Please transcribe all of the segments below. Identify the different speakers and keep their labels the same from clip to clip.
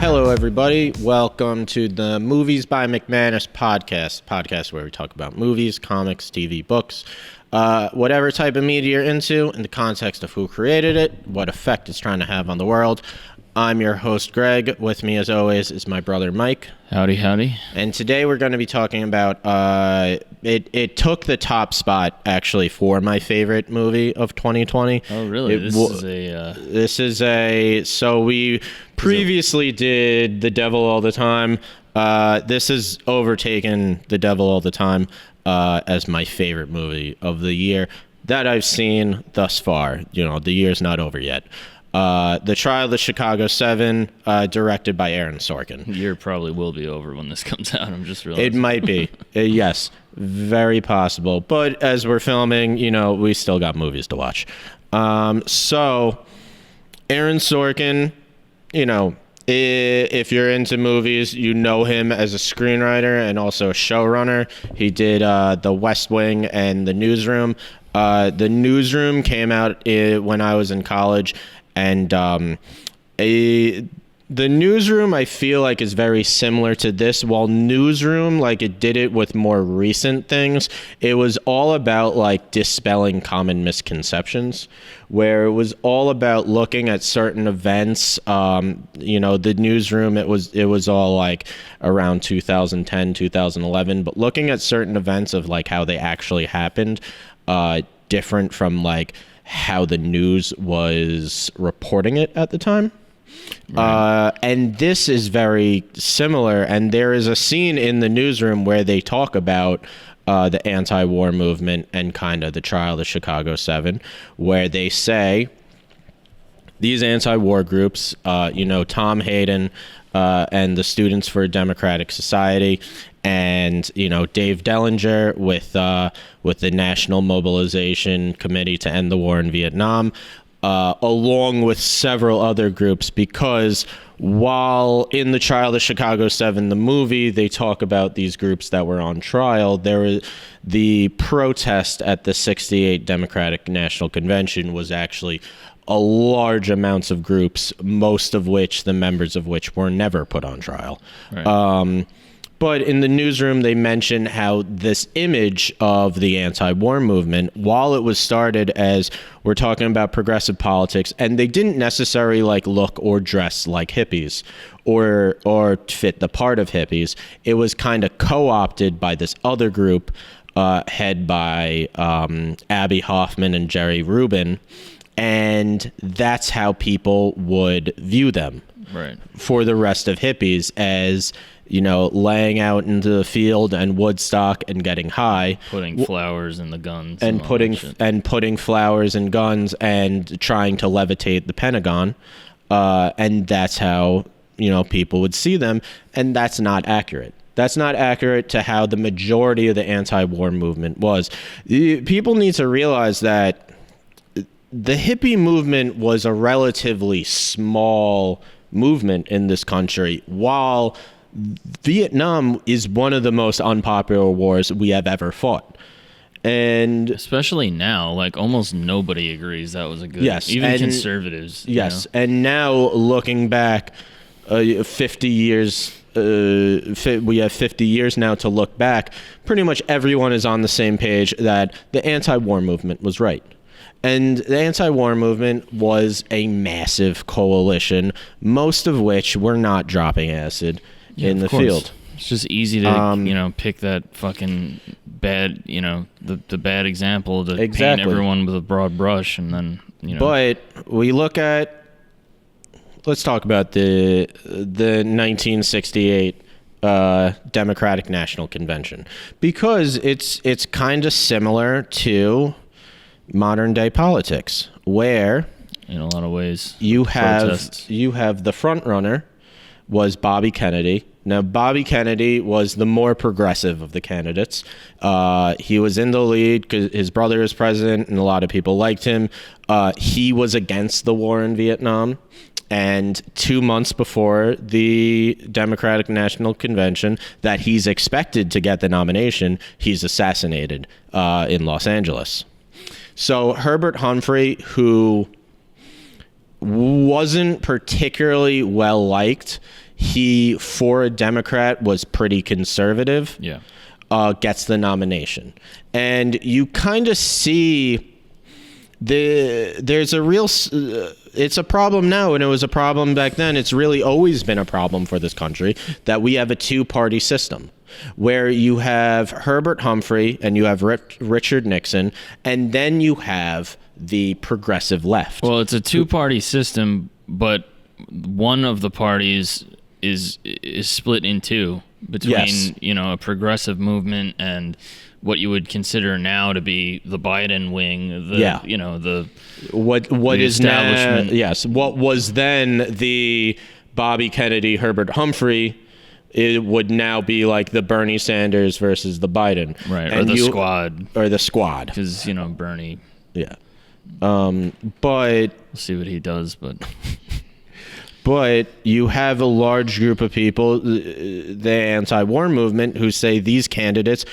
Speaker 1: Hello, everybody. Welcome to the Movies by McManus podcast where we talk about movies, comics, TV, books, whatever type of media you're into in the context of who created it, what effect it's trying to have on the world. I'm your host, Greg. With me, as always, is my brother, Mike.
Speaker 2: Howdy, howdy.
Speaker 1: And today we're going to be talking about, it took the top spot, actually, for my favorite movie of 2020.
Speaker 2: Oh, really?
Speaker 1: So we previously did The Devil All the Time. This has overtaken The Devil All the Time as my favorite movie of the year that I've seen thus far. You know, the year's not over yet. The Trial of the Chicago 7, directed by Aaron Sorkin.
Speaker 2: The year probably will be over when this comes out. I'm just realizing.
Speaker 1: It might be. Yes, very possible. But as we're filming, you know, we still got movies to watch. So, Aaron Sorkin, you know, if you're into movies, you know him as a screenwriter and also a showrunner. He did The West Wing and The Newsroom. The Newsroom came out when I was in college. And The Newsroom, I feel like, is very similar to this. While Newsroom, like, it did it with more recent things, it was all about, like, dispelling common misconceptions, where it was all about looking at certain events. You know, The Newsroom, it was all, like, around 2010, 2011, but looking at certain events of, like, how they actually happened, different from, like, how the news was reporting it at the time. Right. And this is very similar. And there is a scene in The Newsroom where they talk about the anti-war movement and kind of the trial of the Chicago 7, where they say these anti-war groups, you know, Tom Hayden and the Students for a Democratic Society, and, you know, Dave Dellinger with the National Mobilization Committee to End the War in Vietnam, along with several other groups, because while in the Trial of the Chicago 7, the movie, they talk about these groups that were on trial, there was the protest at the 68 Democratic National Convention was actually a large amounts of groups, most of which, the members of which, were never put on trial. Right. But in The Newsroom, they mention how this image of the anti-war movement, while it was started as we're talking about progressive politics, and they didn't necessarily like look or dress like hippies or fit the part of hippies, it was kind of co-opted by this other group head by Abby Hoffman and Jerry Rubin, and that's how people would view them.
Speaker 2: Right. For
Speaker 1: the rest of hippies as, you know, laying out into the field and Woodstock and getting high,
Speaker 2: putting flowers in the guns,
Speaker 1: and putting flowers in guns and trying to levitate the Pentagon, and that's how, you know, people would see them, and that's not accurate. That's not accurate to how the majority of the anti-war movement was. People need to realize that the hippie movement was a relatively small movement in this country, while Vietnam is one of the most unpopular wars we have ever fought. And
Speaker 2: especially now, like, almost nobody agrees that was a good,
Speaker 1: yes,
Speaker 2: even conservatives.
Speaker 1: Yes. You know? And now looking back 50 years, we have 50 years now to look back. Pretty much everyone is on the same page that the anti-war movement was right. And the anti-war movement was a massive coalition, most of which were not dropping acid in the field.
Speaker 2: It's just easy to, you know, pick that fucking bad, you know, the bad example to paint everyone with a broad brush, and then, you know.
Speaker 1: But we look at, let's talk about the 1968 Democratic National Convention, because it's kind of similar to modern day politics, where
Speaker 2: in a lot of ways
Speaker 1: you have the front runner was Bobby Kennedy. Now, Bobby Kennedy was the more progressive of the candidates. He was in the lead because his brother was president and a lot of people liked him. He was against the war in Vietnam. And 2 months before the Democratic National Convention, that he's expected to get the nomination, he's assassinated in Los Angeles. So Herbert Humphrey, who wasn't particularly well liked, he, for a Democrat, was pretty conservative, gets the nomination. And you kind of see there's a real... it's a problem now, and it was a problem back then. It's really always been a problem for this country that we have a two-party system where you have Herbert Humphrey and you have Richard Nixon, and then you have the progressive left.
Speaker 2: Well, it's a two-party system, but one of the parties is split in two between a progressive movement and what you would consider now to be the Biden wing,
Speaker 1: what is
Speaker 2: establishment.
Speaker 1: Now, what was then the Bobby Kennedy, Herbert Humphrey, it would now be like the Bernie Sanders versus the Biden,
Speaker 2: right?
Speaker 1: And
Speaker 2: or the squad,
Speaker 1: because
Speaker 2: Bernie,
Speaker 1: but
Speaker 2: we'll see what he does, but.
Speaker 1: But you have a large group of people, the anti-war movement, who say these candidates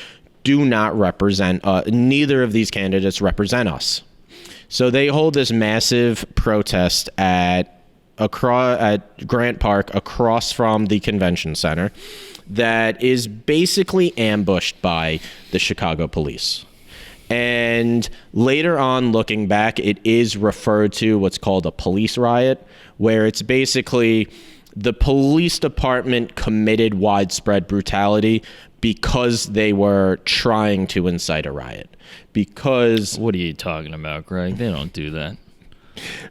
Speaker 1: do not represent, neither of these candidates represent us. So they hold this massive protest at Grant Park across from the convention center that is basically ambushed by the Chicago police. And later on, looking back, it is referred to what's called a police riot, where it's basically the police department committed widespread brutality because they were trying to incite a riot. Because...
Speaker 2: What are you talking about, Greg? They don't do that.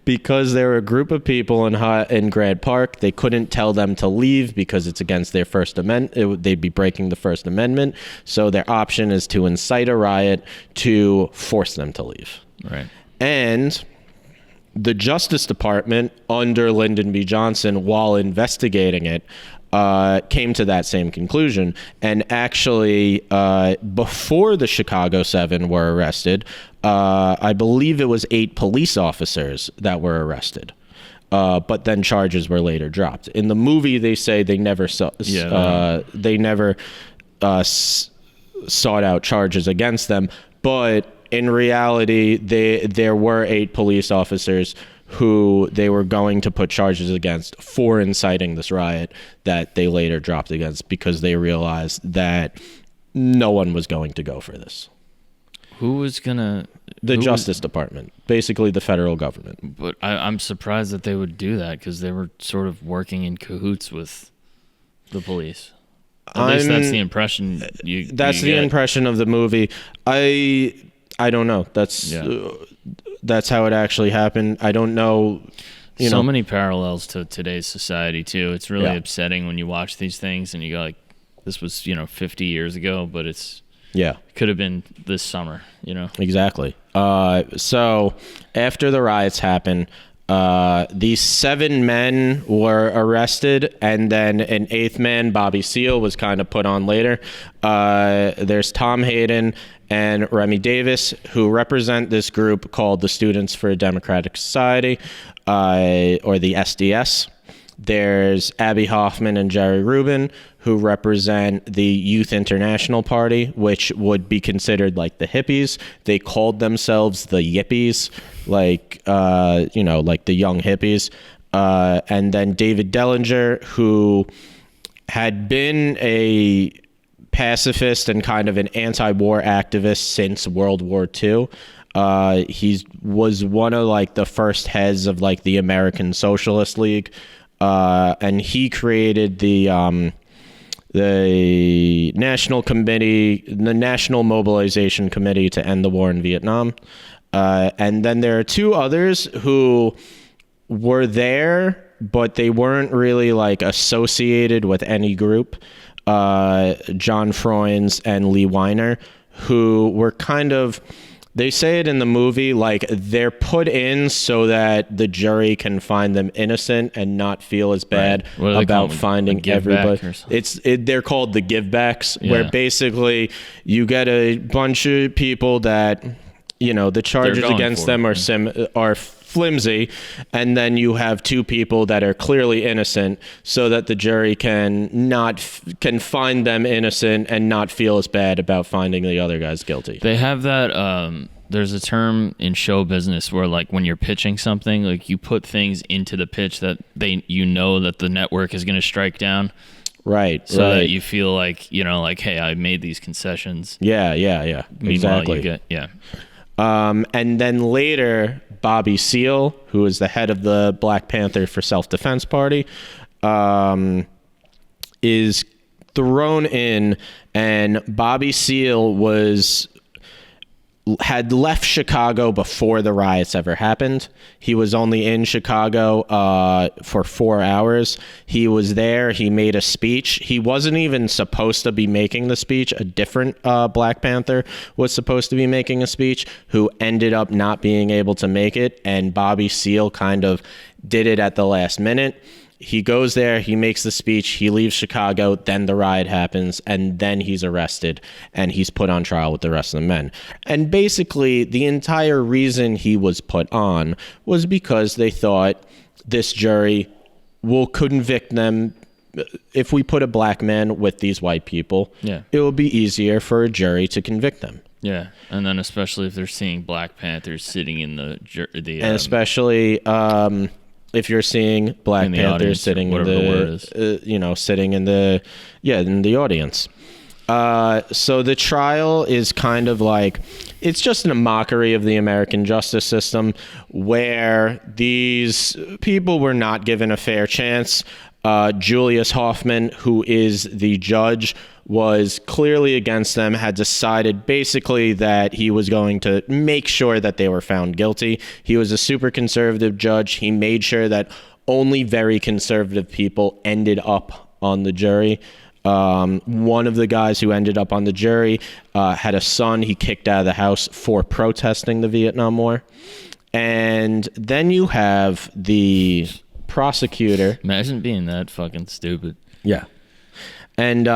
Speaker 1: Because there were a group of people in Grant Park. They couldn't tell them to leave because it's against their First Amendment. They'd be breaking the First Amendment. So their option is to incite a riot to force them to leave.
Speaker 2: Right.
Speaker 1: And the Justice Department, under Lyndon B. Johnson, while investigating it, came to that same conclusion. And actually, before the Chicago 7 were arrested, I believe it was 8 police officers that were arrested. But then charges were later dropped. In the movie, they say they never sought out charges against them. But in reality, there were 8 police officers who they were going to put charges against for inciting this riot that they later dropped against because they realized that no one was going to go for this.
Speaker 2: Who was gonna?
Speaker 1: The Justice Department, basically the federal government.
Speaker 2: But I'm surprised that they would do that because they were sort of working in cahoots with the police. At least that's the impression you.
Speaker 1: That's the impression of the movie. I don't know. That's how it actually happened. I don't know.
Speaker 2: So many parallels to today's society too. It's really upsetting when you watch these things and you go like, "This was 50 years ago," but it could have been this summer.
Speaker 1: Exactly. So after the riots happened, these 7 men were arrested, and then an 8th man, Bobby Seale, was kind of put on later. There's Tom Hayden and Remy Davis, who represent this group called the Students for a Democratic Society, or the SDS. There's Abby Hoffman and Jerry Rubin, who represent the Youth International Party, which would be considered like the hippies. They called themselves the Yippies, like the young hippies. And then David Dellinger, who had been a pacifist and kind of an anti-war activist since World War II. He was one of like the first heads of like the American Socialist League. And he created the National Committee, the National Mobilization Committee to end the war in Vietnam. And then there are 2 others who were there, but they weren't really like associated with any group. John Froines and Lee Weiner, who were kind of... They say it in the movie, like they're put in so that the jury can find them innocent and not feel as bad about finding everybody. They're called the Givebacks, where basically you get a bunch of people that, the charges against them are flimsy, and then you have 2 people that are clearly innocent, so that the jury can find them innocent and not feel as bad about finding the other guys guilty.
Speaker 2: They have that there's a term in show business where like when you're pitching something, like you put things into the pitch that that the network is going to strike down.
Speaker 1: Right.
Speaker 2: So that you feel like, like, hey, I made these concessions.
Speaker 1: Yeah.
Speaker 2: Meanwhile,
Speaker 1: Exactly.
Speaker 2: And
Speaker 1: then later, Bobby Seale, who is the head of the Black Panther for Self-Defense Party, is thrown in, and Bobby Seale had left Chicago before the riots ever happened. He was only in Chicago for 4 hours. He was there. He made a speech. He wasn't even supposed to be making the speech. A different Black Panther was supposed to be making a speech, who ended up not being able to make it, and Bobby Seale kind of did it at the last minute. He goes there, he makes the speech, he leaves Chicago, then the riot happens, and then he's arrested, and he's put on trial with the rest of the men. And basically, the entire reason he was put on was because they thought this jury will convict them. If we put a black man with these white people, it will be easier for a jury to convict them.
Speaker 2: Yeah, and then especially if they're seeing Black Panthers sitting in the
Speaker 1: and especially... if you're seeing Black Panthers sitting in the audience. So the trial is kind of like, it's just a mockery of the American justice system, where these people were not given a fair chance. Julius Hoffman, who is the judge, was clearly against them, had decided basically that he was going to make sure that they were found guilty. He was a super conservative judge. He made sure that only very conservative people ended up on the jury. One of the guys who ended up on the jury had a son he kicked out of the house for protesting the Vietnam War. And then you have the prosecutor.
Speaker 2: Imagine being that fucking stupid.
Speaker 1: Yeah. And,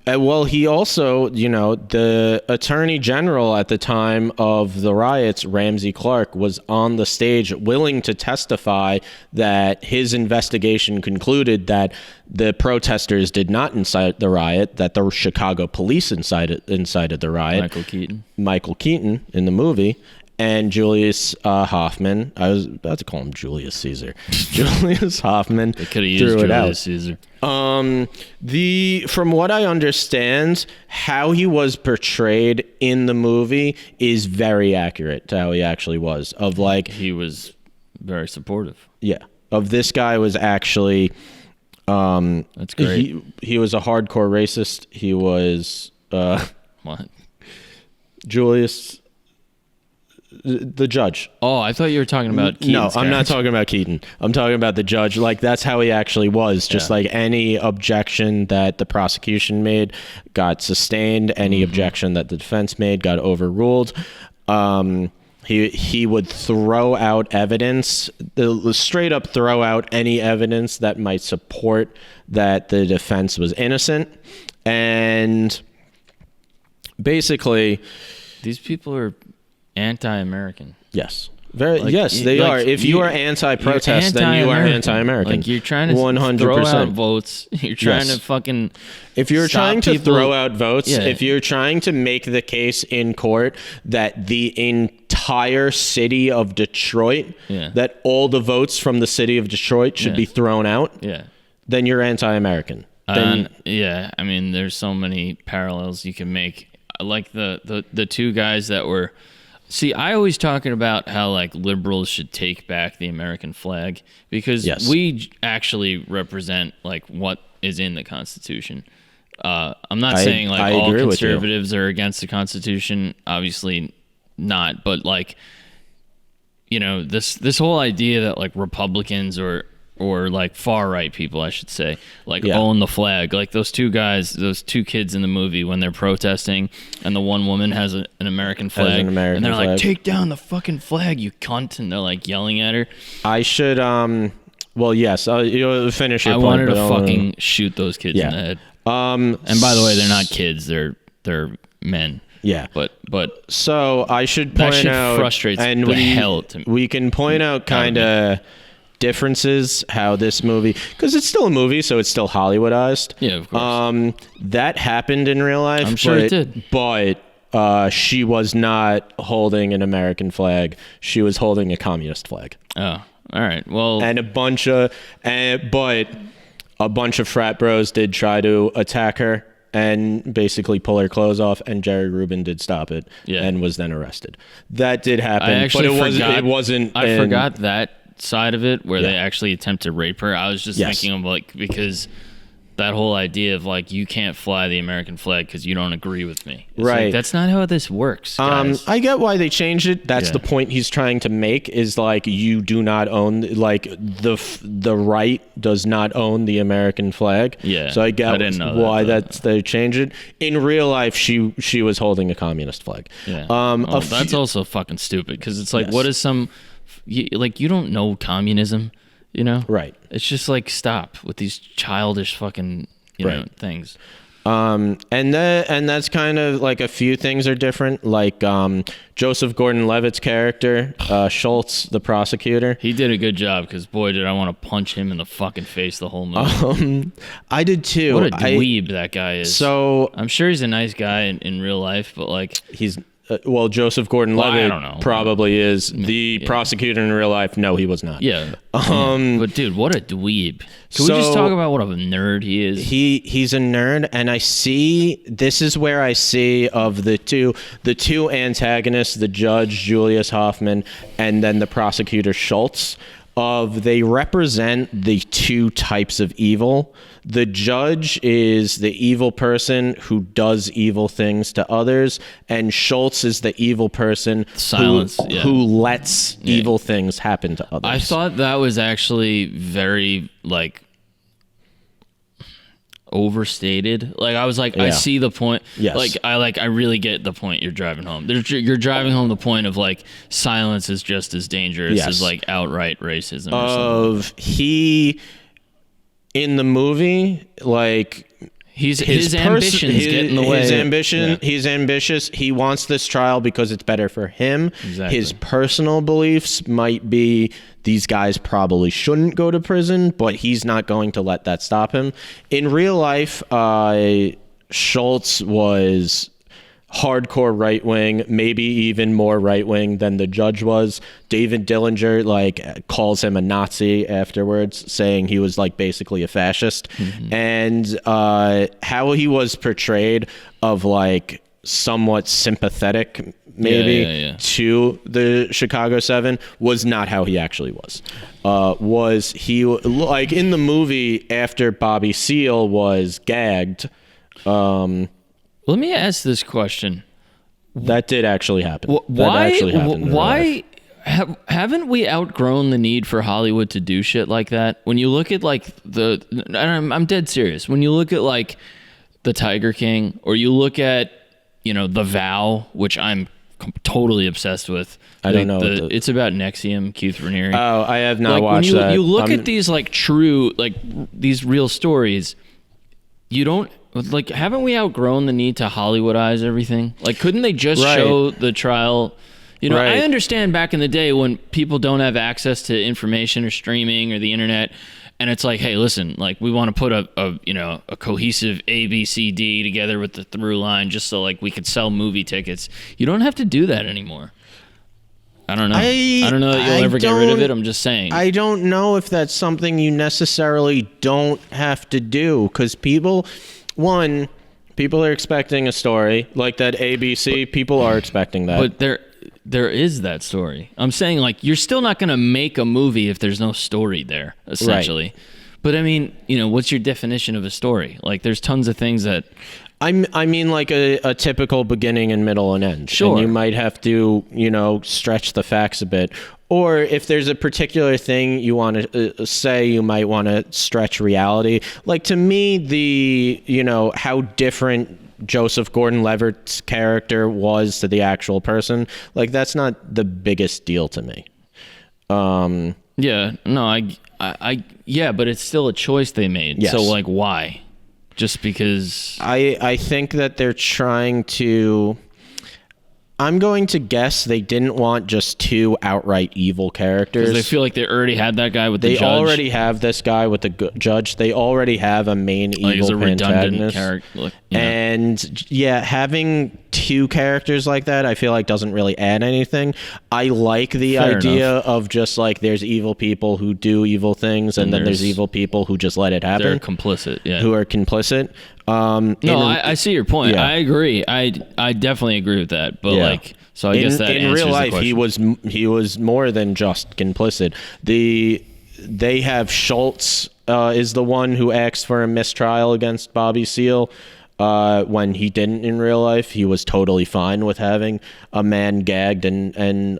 Speaker 1: well, he also, the attorney general at the time of the riots, Ramsey Clark, was on the stage willing to testify that his investigation concluded that the protesters did not incite the riot, that the Chicago police incited the riot. Michael Keaton in the movie. And Julius Hoffman, I was about to call him Julius Caesar. Julius Hoffman
Speaker 2: they could have used Julius Caesar.
Speaker 1: From what I understand, how he was portrayed in the movie is very accurate to how he actually was.
Speaker 2: He was very supportive.
Speaker 1: Yeah. Of this guy was actually...
Speaker 2: That's great.
Speaker 1: He was a hardcore racist. He was...
Speaker 2: what?
Speaker 1: Julius... The judge.
Speaker 2: Oh, I thought you were talking about Keaton's
Speaker 1: No, I'm not talking about Keaton. I'm talking about the judge. Like, that's how he actually was. Just like any objection that the prosecution made got sustained. Any objection that the defense made got overruled. He would throw out evidence, straight up throw out any evidence that might support that the defense was innocent. And basically...
Speaker 2: These people are... anti-American.
Speaker 1: Yes. Yes, they are. If you are anti-protest, then you are anti-American.
Speaker 2: Like, you're trying to 100%. Throw out votes. You're trying to fucking...
Speaker 1: If you're trying to throw out votes, if you're trying to make the case in court that the entire city of Detroit, that all the votes from the city of Detroit should be thrown out, then you're anti-American.
Speaker 2: I mean, there's so many parallels you can make. Like the two guys that were... See, I always talking about how like liberals should take back the American flag because we actually represent like what is in the Constitution. I'm not saying like all conservatives are against the Constitution, obviously not, but like this whole idea that like Republicans or like far right people, I should say, like own the flag. Like those two guys, those two kids in the movie when they're protesting, and the one woman has an American flag, and they're like, "Take down the fucking flag, you cunt!" And they're like yelling at her.
Speaker 1: I should. Well, yes. You'll finish your point.
Speaker 2: I wanted to fucking shoot those kids in the head. And by the way, they're not kids; they're men.
Speaker 1: Yeah,
Speaker 2: but
Speaker 1: so I should point out,
Speaker 2: frustrates the hell to me.
Speaker 1: We can point out kind of differences how this movie, because it's still a movie, so it's still Hollywoodized.
Speaker 2: Yeah, of course.
Speaker 1: That happened in real life.
Speaker 2: I'm sure it did.
Speaker 1: But she was not holding an American flag. She was holding a communist flag.
Speaker 2: Oh, all right. Well,
Speaker 1: and a bunch of frat bros did try to attack her and basically pull her clothes off, and Jerry Rubin did stop it and was then arrested. That did happen, but it wasn't.
Speaker 2: I forgot that side of it where they actually attempt to rape her. I was just thinking of like, because that whole idea of like, you can't fly the American flag because you don't agree with me. It's
Speaker 1: right.
Speaker 2: Like, that's not how this works, guys.
Speaker 1: I get why they changed it. That's the point he's trying to make, is like, you do not own, like, the right does not own the American flag.
Speaker 2: Yeah.
Speaker 1: So I get why they changed it. In real life, she was holding a communist flag.
Speaker 2: Yeah. That's also fucking stupid, because it's like, what is you don't know communism. You know?
Speaker 1: Right.
Speaker 2: It's just like, stop with these childish fucking, you know, things.
Speaker 1: And that's kind of like, a few things are different. Like Joseph Gordon-Levitt's character, Schultz, the prosecutor.
Speaker 2: He did a good job, because boy, did I want to punch him in the fucking face the whole movie.
Speaker 1: I did too.
Speaker 2: What a dweeb that guy is.
Speaker 1: So
Speaker 2: I'm sure he's a nice guy in real life, but like,
Speaker 1: he's... Joseph Gordon-Levitt probably is. The prosecutor in real life, no, he was not.
Speaker 2: Yeah. But dude, what a dweeb. Can we just talk about what a nerd he is?
Speaker 1: He's a nerd, and this is where I see of the two antagonists, the judge, Julius Hoffman, and then the prosecutor, Schultz, they represent the two types of evil. The judge is the evil person who does evil things to others, and Schultz is the evil person who lets evil things happen to others.
Speaker 2: I thought that was actually very, like, overstated. Like, I was like, I see the point.
Speaker 1: Yes.
Speaker 2: I really get the point you're driving home. You're driving home the point of, like, silence is just as dangerous as, like, outright racism or something. In the movie, like, his ambitions get in the way. He's ambitious. He wants this trial because it's better for him. Exactly.
Speaker 1: His personal beliefs might be, these guys probably shouldn't go to prison, but he's not going to let that stop him. In real life, Schultz was hardcore right-wing, maybe even more right-wing than the judge was. David Dellinger, like, calls him a Nazi afterwards, saying he was, like, basically a fascist. Mm-hmm. And how he was portrayed of, like, somewhat sympathetic maybe to the Chicago 7 was not how he actually was. Was he, like, in the movie, after Bobby Seale was gagged,
Speaker 2: let me ask this question.
Speaker 1: That did actually happen.
Speaker 2: Why haven't we outgrown the need for Hollywood to do shit like that? When you look at, like, I'm dead serious. When you look at, like, The Tiger King, or you look at, you know, The Vow, which I'm totally obsessed with.
Speaker 1: I don't know.
Speaker 2: It's about Nexium, Keith Raniere.
Speaker 1: Oh, I have not
Speaker 2: like,
Speaker 1: watched
Speaker 2: when
Speaker 1: that.
Speaker 2: You look at these, like, true, like, these real stories, you don't, like, haven't we outgrown the need to Hollywoodize everything? Like, couldn't they just show the trial? You know, I understand back in the day when people don't have access to information or streaming or the internet, and it's like, hey, listen, like, we want to put a cohesive A, B, C, D together with the through line just so, like, we could sell movie tickets. You don't have to do that anymore. I don't know. I don't know that you'll ever get rid of it. I'm just saying. I
Speaker 1: don't know if that's something you necessarily don't have to do, because people are expecting a story like that ABC. People are expecting that.
Speaker 2: But there is that story. I'm saying, like, you're still not going to make a movie if there's no story there, essentially. Right. But I mean, you know, what's your definition of a story? Like, there's tons of things that...
Speaker 1: I mean, like a typical beginning and middle and end.
Speaker 2: Sure.
Speaker 1: And you might have to, you know, stretch the facts a bit. Or if there's a particular thing you want to say, you might want to stretch reality. Like, to me, how different Joseph Gordon-Levitt's character was to the actual person, like, that's not the biggest deal to me.
Speaker 2: Yeah, no, yeah, but it's still a choice they made.
Speaker 1: Yes.
Speaker 2: So, like, why? Just because...
Speaker 1: I think that they're trying to... I'm going to guess they didn't want just two outright evil characters.
Speaker 2: Because they feel like they already had that guy with the judge.
Speaker 1: They already have this guy with the judge. They already have a main evil antagonist.
Speaker 2: You know?
Speaker 1: And yeah, having two characters like that, I feel like doesn't really add anything. I like the
Speaker 2: Fair
Speaker 1: idea
Speaker 2: enough.
Speaker 1: of just like there's evil people who do evil things, and then there's evil people who just let it happen.
Speaker 2: They're complicit. Yeah.
Speaker 1: Who are complicit.
Speaker 2: I see your point.
Speaker 1: Yeah.
Speaker 2: I agree. I definitely agree with that. But like, so I guess that
Speaker 1: in
Speaker 2: answers
Speaker 1: real life
Speaker 2: the question.
Speaker 1: he was more than just complicit. They have Schultz is the one who asked for a mistrial against Bobby Seale. When he didn't in real life, he was totally fine with having a man gagged and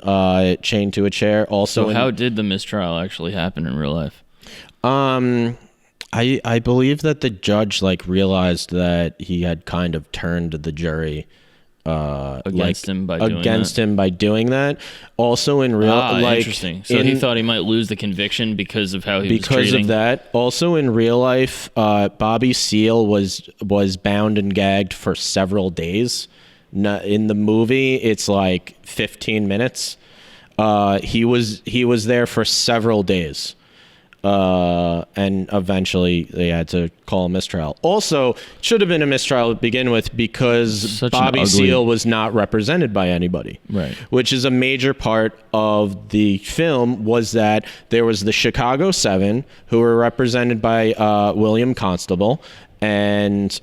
Speaker 1: chained to a chair. Also,
Speaker 2: So how did the mistrial actually happen in real life?
Speaker 1: I believe that the judge like realized that he had kind of turned the jury
Speaker 2: Against him by
Speaker 1: doing that. Also in real
Speaker 2: interesting. So he thought he might lose the conviction because of how he was
Speaker 1: because
Speaker 2: treating.
Speaker 1: of that. Also in real life, Bobby Seale was bound and gagged for several days. In the movie, it's like 15 minutes. He was there for several days. And eventually they had to call a mistrial. Also, should have been a mistrial to begin with because Bobby Seale was not represented by anybody.
Speaker 2: Right.
Speaker 1: Which is a major part of the film, was that there was the Chicago 7 who were represented by William Constable, and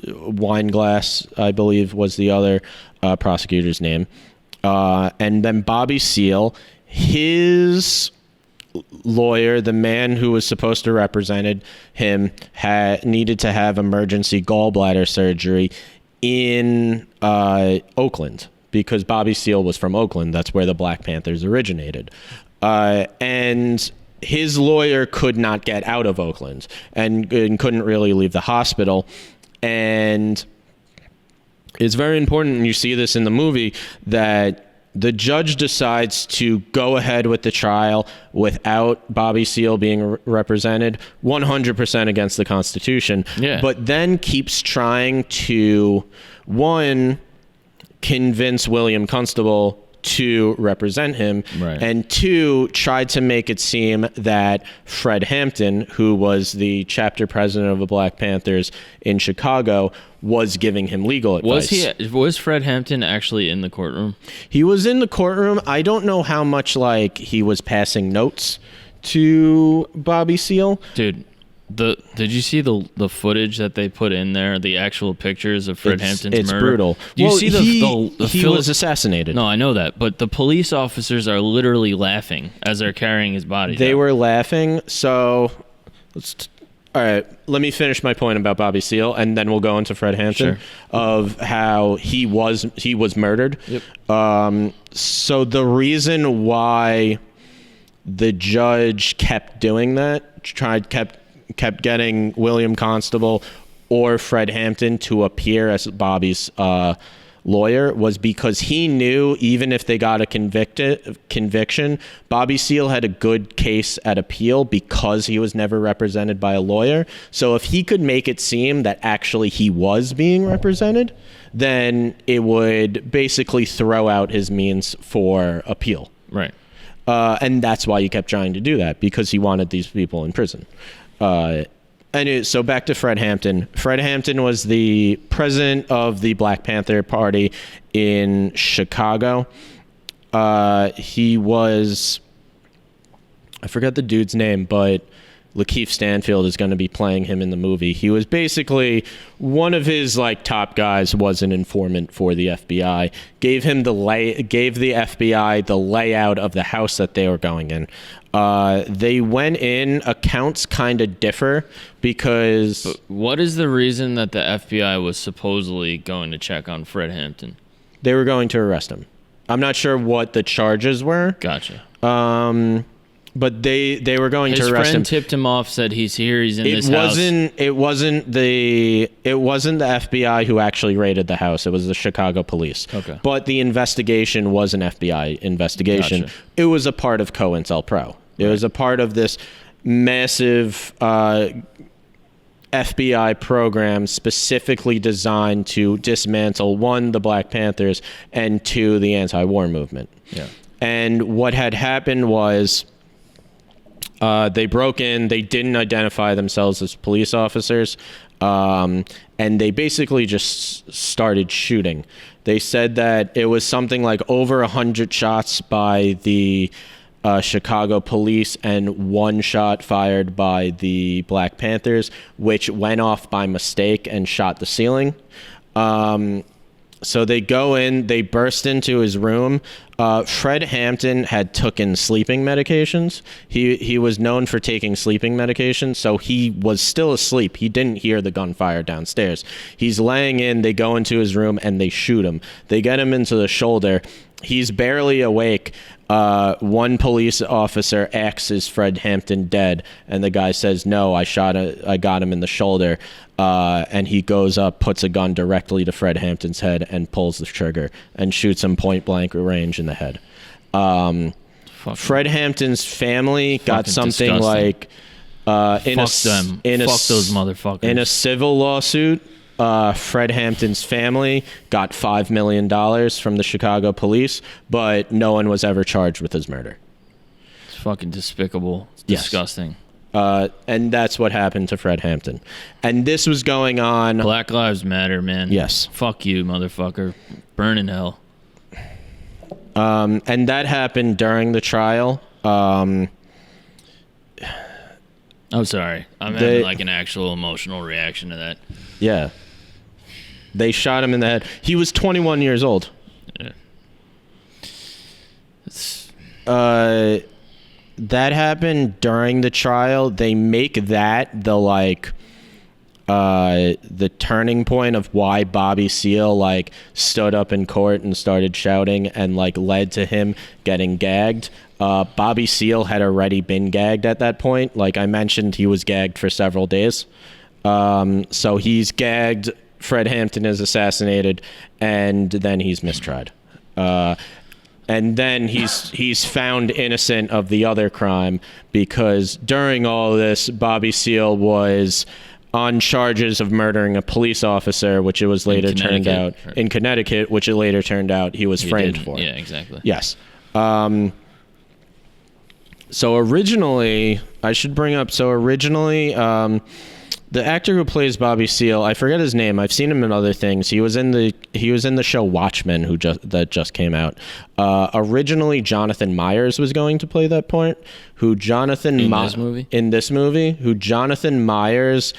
Speaker 1: Wineglass, I believe, was the other prosecutor's name. And then Bobby Seale, his lawyer, the man who was supposed to represent him, needed to have emergency gallbladder surgery in Oakland because Bobby Seale was from Oakland. That's where the Black Panthers originated. And his lawyer could not get out of Oakland and couldn't really leave the hospital. And it's very important, and you see this in the movie, that the judge decides to go ahead with the trial without Bobby Seale being represented, 100% against the Constitution, but then keeps trying to, one, convince William Constable to represent him, and two, tried to make it seem that Fred Hampton, who was the chapter president of the Black Panthers in Chicago, was giving him legal advice.
Speaker 2: Was Fred Hampton actually in the courtroom?
Speaker 1: He was in the courtroom. I don't know how much like he was passing notes to Bobby Seale.
Speaker 2: Dude, did you see the footage that they put in there? The actual pictures of Fred Hampton's murder? It's
Speaker 1: brutal.
Speaker 2: Do you see
Speaker 1: he was assassinated.
Speaker 2: No, I know that, but the police officers are literally laughing as they're carrying his body.
Speaker 1: They were laughing. So, all right. Let me finish my point about Bobby Seale, and then we'll go into Fred Hampton of how he was murdered.
Speaker 2: Yep.
Speaker 1: So the reason why the judge kept doing that, kept getting William Constable or Fred Hampton to appear as Bobby's lawyer, was because he knew even if they got a conviction, Bobby Seale had a good case at appeal because he was never represented by a lawyer. So if he could make it seem that actually he was being represented, then it would basically throw out his means for appeal.
Speaker 2: Right.
Speaker 1: And that's why he kept trying to do that, because he wanted these people in prison. So back to Fred Hampton. Fred Hampton was the president of the Black Panther Party in Chicago. He was, I forget the dude's name, but Lakeith Stanfield is going to be playing him in the movie. He was basically one of his like top guys, was an informant for the FBI. Gave the FBI the layout of the house that they were going in. They went in. Accounts kind of differ because.
Speaker 2: But what is the reason that the FBI was supposedly going to check on Fred Hampton?
Speaker 1: They were going to arrest him. I'm not sure what the charges were.
Speaker 2: Gotcha.
Speaker 1: But they were going to arrest him.
Speaker 2: His friend tipped him off, said he's here, he's in this house.
Speaker 1: It wasn't the FBI who actually raided the house. It was the Chicago police.
Speaker 2: Okay.
Speaker 1: But the investigation was an FBI investigation.
Speaker 2: Gotcha.
Speaker 1: It was a part of COINTELPRO. It was a part of this massive FBI program specifically designed to dismantle, one, the Black Panthers, and two, the anti-war movement.
Speaker 2: Yeah.
Speaker 1: And what had happened was they broke in. They didn't identify themselves as police officers. and they basically just started shooting. They said that it was something like over 100 shots by the Chicago police and 1 shot fired by the Black Panthers, which went off by mistake and shot the ceiling. So they go in, they burst into his room. Fred Hampton had taken sleeping medications. He was known for taking sleeping medications, so he was still asleep. He didn't hear the gunfire downstairs. He's laying in, they go into his room, and they shoot him. They get him into the shoulder. He's barely awake. One police officer asks, "Is Fred Hampton dead?" And the guy says, "No, I got him in the shoulder." And he goes up, puts a gun directly to Fred Hampton's head, and pulls the trigger and shoots him point blank range in the head. Fred Hampton's family got something disgusting. Like in
Speaker 2: Fuck those motherfuckers.
Speaker 1: In a civil lawsuit. Fred Hampton's family got $5 million from the Chicago police, but no one was ever charged with his murder.
Speaker 2: It's fucking despicable. It's disgusting.
Speaker 1: And that's what happened to Fred Hampton. And this was going on.
Speaker 2: Black Lives Matter, man.
Speaker 1: Yes.
Speaker 2: Fuck you, motherfucker. Burn in hell.
Speaker 1: And that happened during the trial.
Speaker 2: I'm sorry. I'm having like an actual emotional reaction to that.
Speaker 1: Yeah. They shot him in the head. He was 21 years old.
Speaker 2: Yeah.
Speaker 1: That happened during the trial. They make that the turning point of why Bobby Seale like stood up in court and started shouting and like led to him getting gagged. Bobby Seale had already been gagged at that point. Like I mentioned, he was gagged for several days. So he's gagged. Fred Hampton is assassinated, and then he's mistried. And then he's found innocent of the other crime because during all this, Bobby Seale was on charges of murdering a police officer, which it was later turned out in Connecticut, which it later turned out he was framed for.
Speaker 2: Yeah, exactly.
Speaker 1: Yes. So originally, I should bring up. The actor who plays Bobby Seale, I forget his name. I've seen him in other things. He was in the show Watchmen, that just came out. Originally, Jonathan Myers was going to play that part. In this movie, who Jonathan Myers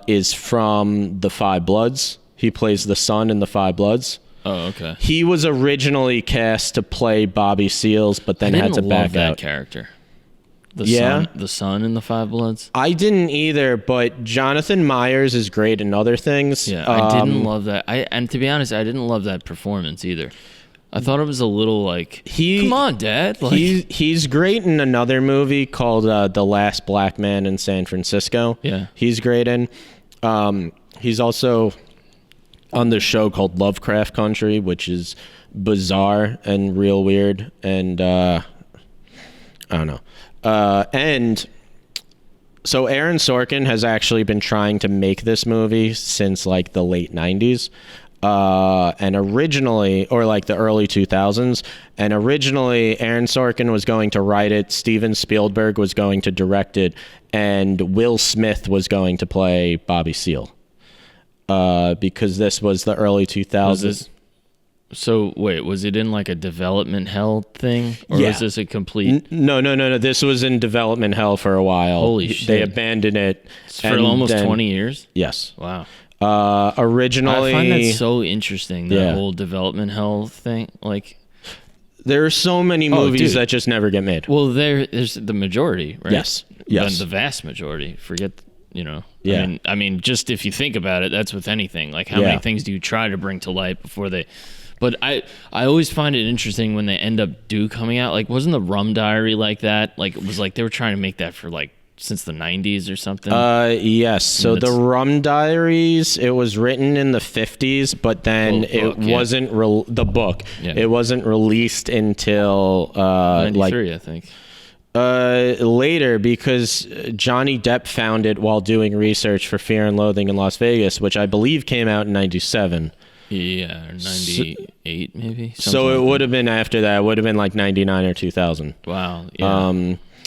Speaker 1: is from The Five Bloods. He plays the son in The Five Bloods.
Speaker 2: Oh, okay.
Speaker 1: He was originally cast to play Bobby Seale, but then had to back out.
Speaker 2: That character. The son in The Five Bloods. I
Speaker 1: didn't either, but Jonathan Myers is great in other things.
Speaker 2: Yeah, I didn't love that. And to be honest, I didn't love that performance either. I thought it was a little like, come on, Dad. Like,
Speaker 1: he's great in another movie called The Last Black Man in San Francisco.
Speaker 2: Yeah,
Speaker 1: he's great in. He's also on the show called Lovecraft Country, which is bizarre and real weird, and I don't know. And so Aaron Sorkin has actually been trying to make this movie since like the late 90s. And originally, or like the early 2000s, and originally Aaron Sorkin was going to write it, Steven Spielberg was going to direct it, and Will Smith was going to play Bobby Seale. Because this was the early 2000s.
Speaker 2: So wait, was it in like a development hell thing, or was this a complete?
Speaker 1: No. This was in development hell for a while.
Speaker 2: Holy shit!
Speaker 1: They abandoned it
Speaker 2: for almost 20 years.
Speaker 1: Yes.
Speaker 2: Wow.
Speaker 1: Originally,
Speaker 2: I find that so interesting. The whole development hell thing. Like,
Speaker 1: there are so many movies that just never get made.
Speaker 2: Well, there's the majority, right?
Speaker 1: Yes.
Speaker 2: The vast majority. Forget.
Speaker 1: Yeah.
Speaker 2: I mean, just if you think about it, that's with anything. Like, how many things do you try to bring to light before they? But I always find it interesting when they end up coming out. Like, wasn't the Rum Diary like that? Like, it was like they were trying to make that for like since the 90s or something.
Speaker 1: Yes. So the Rum Diaries, it was written in the 50s, but then wasn't the book. Yeah. It wasn't released until
Speaker 2: 93, I think.
Speaker 1: Later, because Johnny Depp found it while doing research for Fear and Loathing in Las Vegas, which I believe came out in 97.
Speaker 2: Yeah, 98 maybe.
Speaker 1: So it would have been after that. It would have been like 99 or 2000.
Speaker 2: Wow.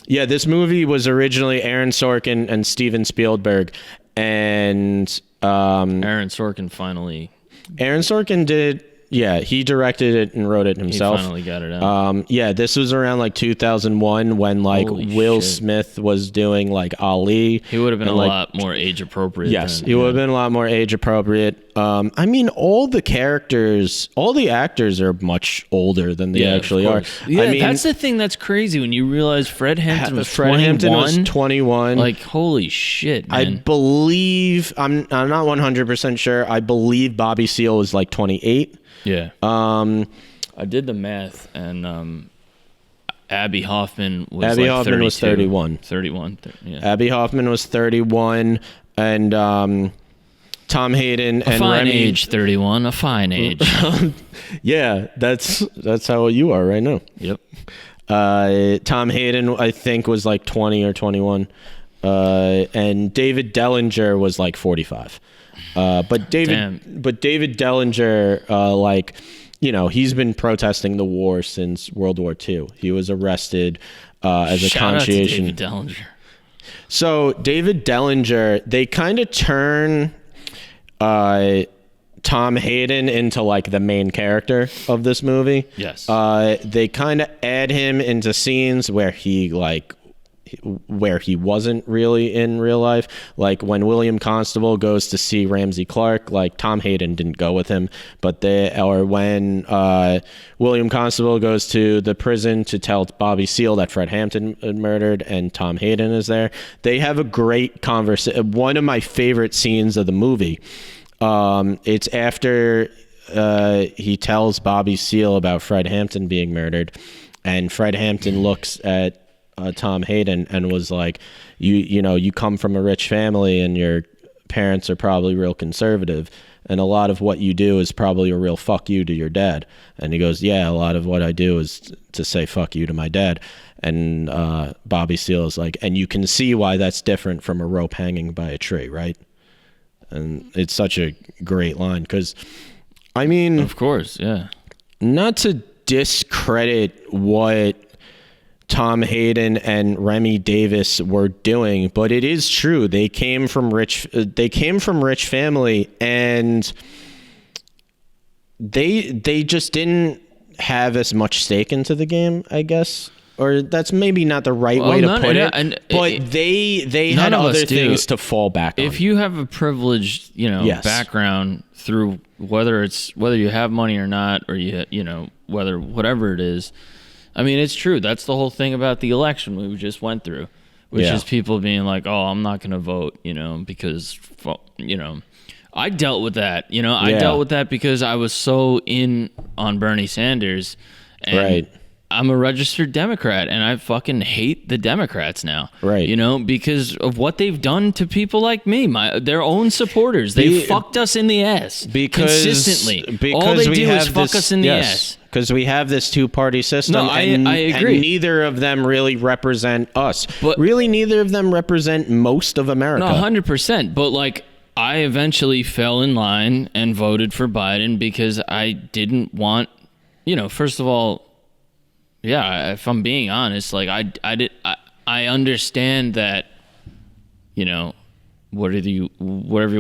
Speaker 2: Yeah.
Speaker 1: This movie was originally Aaron Sorkin and Steven Spielberg. and
Speaker 2: Aaron Sorkin finally.
Speaker 1: Aaron Sorkin did. Yeah, he directed it and wrote it himself.
Speaker 2: He finally got it out.
Speaker 1: Yeah, this was around like 2001 when like
Speaker 2: Holy
Speaker 1: Will
Speaker 2: shit.
Speaker 1: Smith was doing like Ali.
Speaker 2: He would have been a
Speaker 1: like,
Speaker 2: lot more age appropriate.
Speaker 1: Yes, he would have been a lot more age appropriate. I mean, all the actors are much older than they actually are.
Speaker 2: Yeah,
Speaker 1: I mean,
Speaker 2: that's the thing that's crazy when you realize Fred Hampton was 21.
Speaker 1: Hampton was 21.
Speaker 2: Like, holy shit, man.
Speaker 1: I believe I'm not 100% sure. I believe Bobby Seale was like 28.
Speaker 2: Yeah. I did the math, and Abby Hoffman was
Speaker 1: Abby
Speaker 2: like
Speaker 1: Hoffman
Speaker 2: 32.
Speaker 1: was 31.
Speaker 2: 31. Yeah.
Speaker 1: Abby Hoffman was 31, and Tom Hayden and
Speaker 2: Fine
Speaker 1: Remy.
Speaker 2: age, 31. A fine age.
Speaker 1: Yeah, that's how you are right now.
Speaker 2: Yep.
Speaker 1: Tom Hayden, I think, was like 20 or 21, and David Dellinger was like 45. But David Dellinger, like, you know, he's been protesting the war since World War II. He was arrested as a
Speaker 2: Shout out to
Speaker 1: conscientious.
Speaker 2: David Dellinger.
Speaker 1: So David Dellinger, they kind of turn Tom Hayden into like the main character of this movie.
Speaker 2: Yes.
Speaker 1: They kind of add him into scenes where he wasn't really in real life. Like when William Constable goes to see Ramsey Clark, like Tom Hayden didn't go with him, when William Constable goes to the prison to tell Bobby Seale that Fred Hampton murdered and Tom Hayden is there, they have a great conversation. One of my favorite scenes of the movie, it's after he tells Bobby Seale about Fred Hampton being murdered, and Fred Hampton looks at Tom Hayden and was like, you come from a rich family and your parents are probably real conservative, and a lot of what you do is probably a real fuck you to your dad. And he goes, yeah, a lot of what I do is to say fuck you to my dad. And Bobby Seale is like, and you can see why that's different from a rope hanging by a tree, right? And it's such a great line because, I mean,
Speaker 2: Of course, yeah.
Speaker 1: not to discredit what Tom Hayden and Remy Davis were doing, but it is true. They came from rich family, and they just didn't have as much stake into the game, I guess. Or that's maybe not the right way to put it. But they had other things to fall back on.
Speaker 2: If you have a privileged,
Speaker 1: Yes.
Speaker 2: background through whether you have money or not, or whatever it is, I mean, it's true. That's the whole thing about the election we just went through, which is people being like, "Oh, I'm not going to vote," because I dealt with that. I dealt with that because I was so in on Bernie Sanders, and
Speaker 1: Right.
Speaker 2: I'm a registered Democrat, and I fucking hate the Democrats now.
Speaker 1: Right.
Speaker 2: Because of what they've done to people like me, their own supporters. They fucked us in the ass consistently. All they do is fuck us in the ass.
Speaker 1: Because we have this two-party system.
Speaker 2: No, I agree.
Speaker 1: And neither of them really represent us.
Speaker 2: But
Speaker 1: really, neither of them represent most of America.
Speaker 2: No, 100%. But like, I eventually fell in line and voted for Biden because I didn't want, first of all, yeah, if I'm being honest, like I understand that, whatever you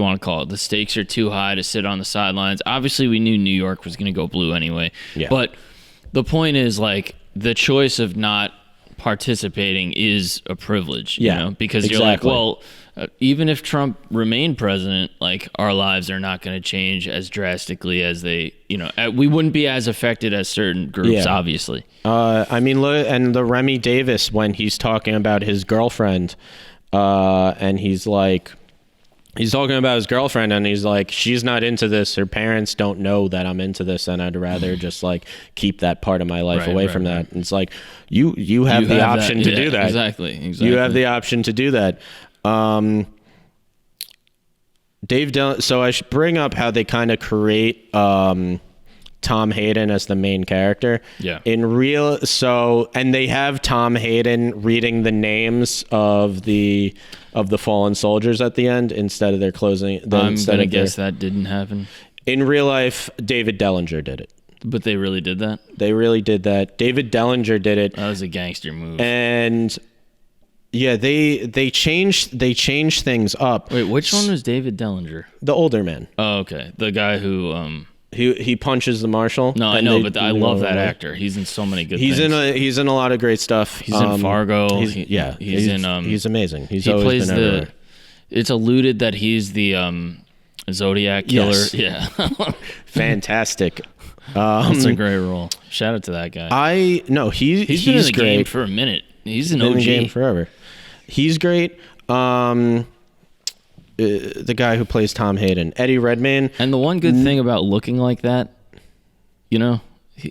Speaker 2: want to call it, the stakes are too high to sit on the sidelines. Obviously, we knew New York was going to go blue anyway.
Speaker 1: Yeah.
Speaker 2: But the point is, like, the choice of not participating is a privilege, because you're like, well, even if Trump remained president, like, our lives are not going to change as drastically as they, we wouldn't be as affected as certain groups, obviously.
Speaker 1: I mean, look, and the Remy Davis, when he's talking about his girlfriend, and he's talking about his girlfriend, and he's like, she's not into this. Her parents don't know that I'm into this, and I'd rather just like keep that part of my life away from that. And it's like, you have the option to do that.
Speaker 2: Exactly.
Speaker 1: You have the option to do that. So I should bring up how they kind of create Tom Hayden as the main character.
Speaker 2: Yeah.
Speaker 1: And they have Tom Hayden reading the names of the fallen soldiers at the end instead of their closing.
Speaker 2: I'm gonna guess that didn't happen.
Speaker 1: In real life, David Dellinger did it.
Speaker 2: But they really did that?
Speaker 1: They really did that. David Dellinger did it.
Speaker 2: That was a gangster move.
Speaker 1: And Yeah, they changed things up.
Speaker 2: Wait, which one was David Dellinger?
Speaker 1: The older man.
Speaker 2: Oh, okay. The guy who
Speaker 1: he punches the marshal.
Speaker 2: No, I know, but I love that actor. He's in so many good things.
Speaker 1: He's in a lot of great stuff.
Speaker 2: He's in Fargo.
Speaker 1: He's amazing. He plays everywhere.
Speaker 2: It's alluded that he's the Zodiac killer.
Speaker 1: Yes.
Speaker 2: Yeah.
Speaker 1: Fantastic.
Speaker 2: That's a great role. Shout out to that guy.
Speaker 1: He's been in the
Speaker 2: great.
Speaker 1: Game
Speaker 2: for a minute. He's an
Speaker 1: been
Speaker 2: OG.
Speaker 1: in the game forever. He's great. The guy who plays Tom Hayden, Eddie Redmayne.
Speaker 2: And the one good thing about looking like that,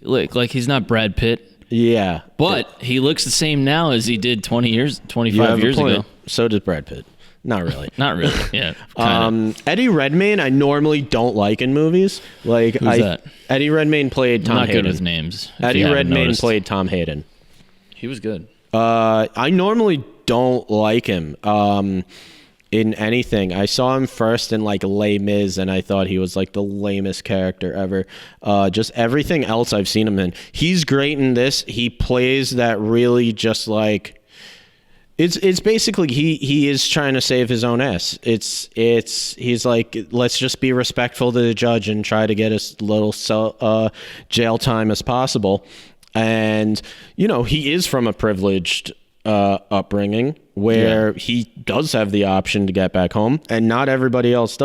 Speaker 2: like he's not Brad Pitt.
Speaker 1: Yeah.
Speaker 2: But he looks the same now as he did 25 years ago.
Speaker 1: So does Brad Pitt. Not really.
Speaker 2: Not really. Yeah. Kinda.
Speaker 1: Eddie Redmayne, I normally don't like in movies. Like,
Speaker 2: who's that?
Speaker 1: Eddie Redmayne played Tom Hayden.
Speaker 2: Not good with names.
Speaker 1: Eddie Redmayne played Tom Hayden.
Speaker 2: He was good.
Speaker 1: I normally don't like him in anything. I saw him first in like Les Mis, and I thought he was like the lamest character ever. Just everything else I've seen him in, he's great in this. He plays that really just like. It's basically he is trying to save his own ass. He's like, let's just be respectful to the judge and try to get as little jail time as possible. And he is from a privileged upbringing where he does have the option to get back home, and not everybody else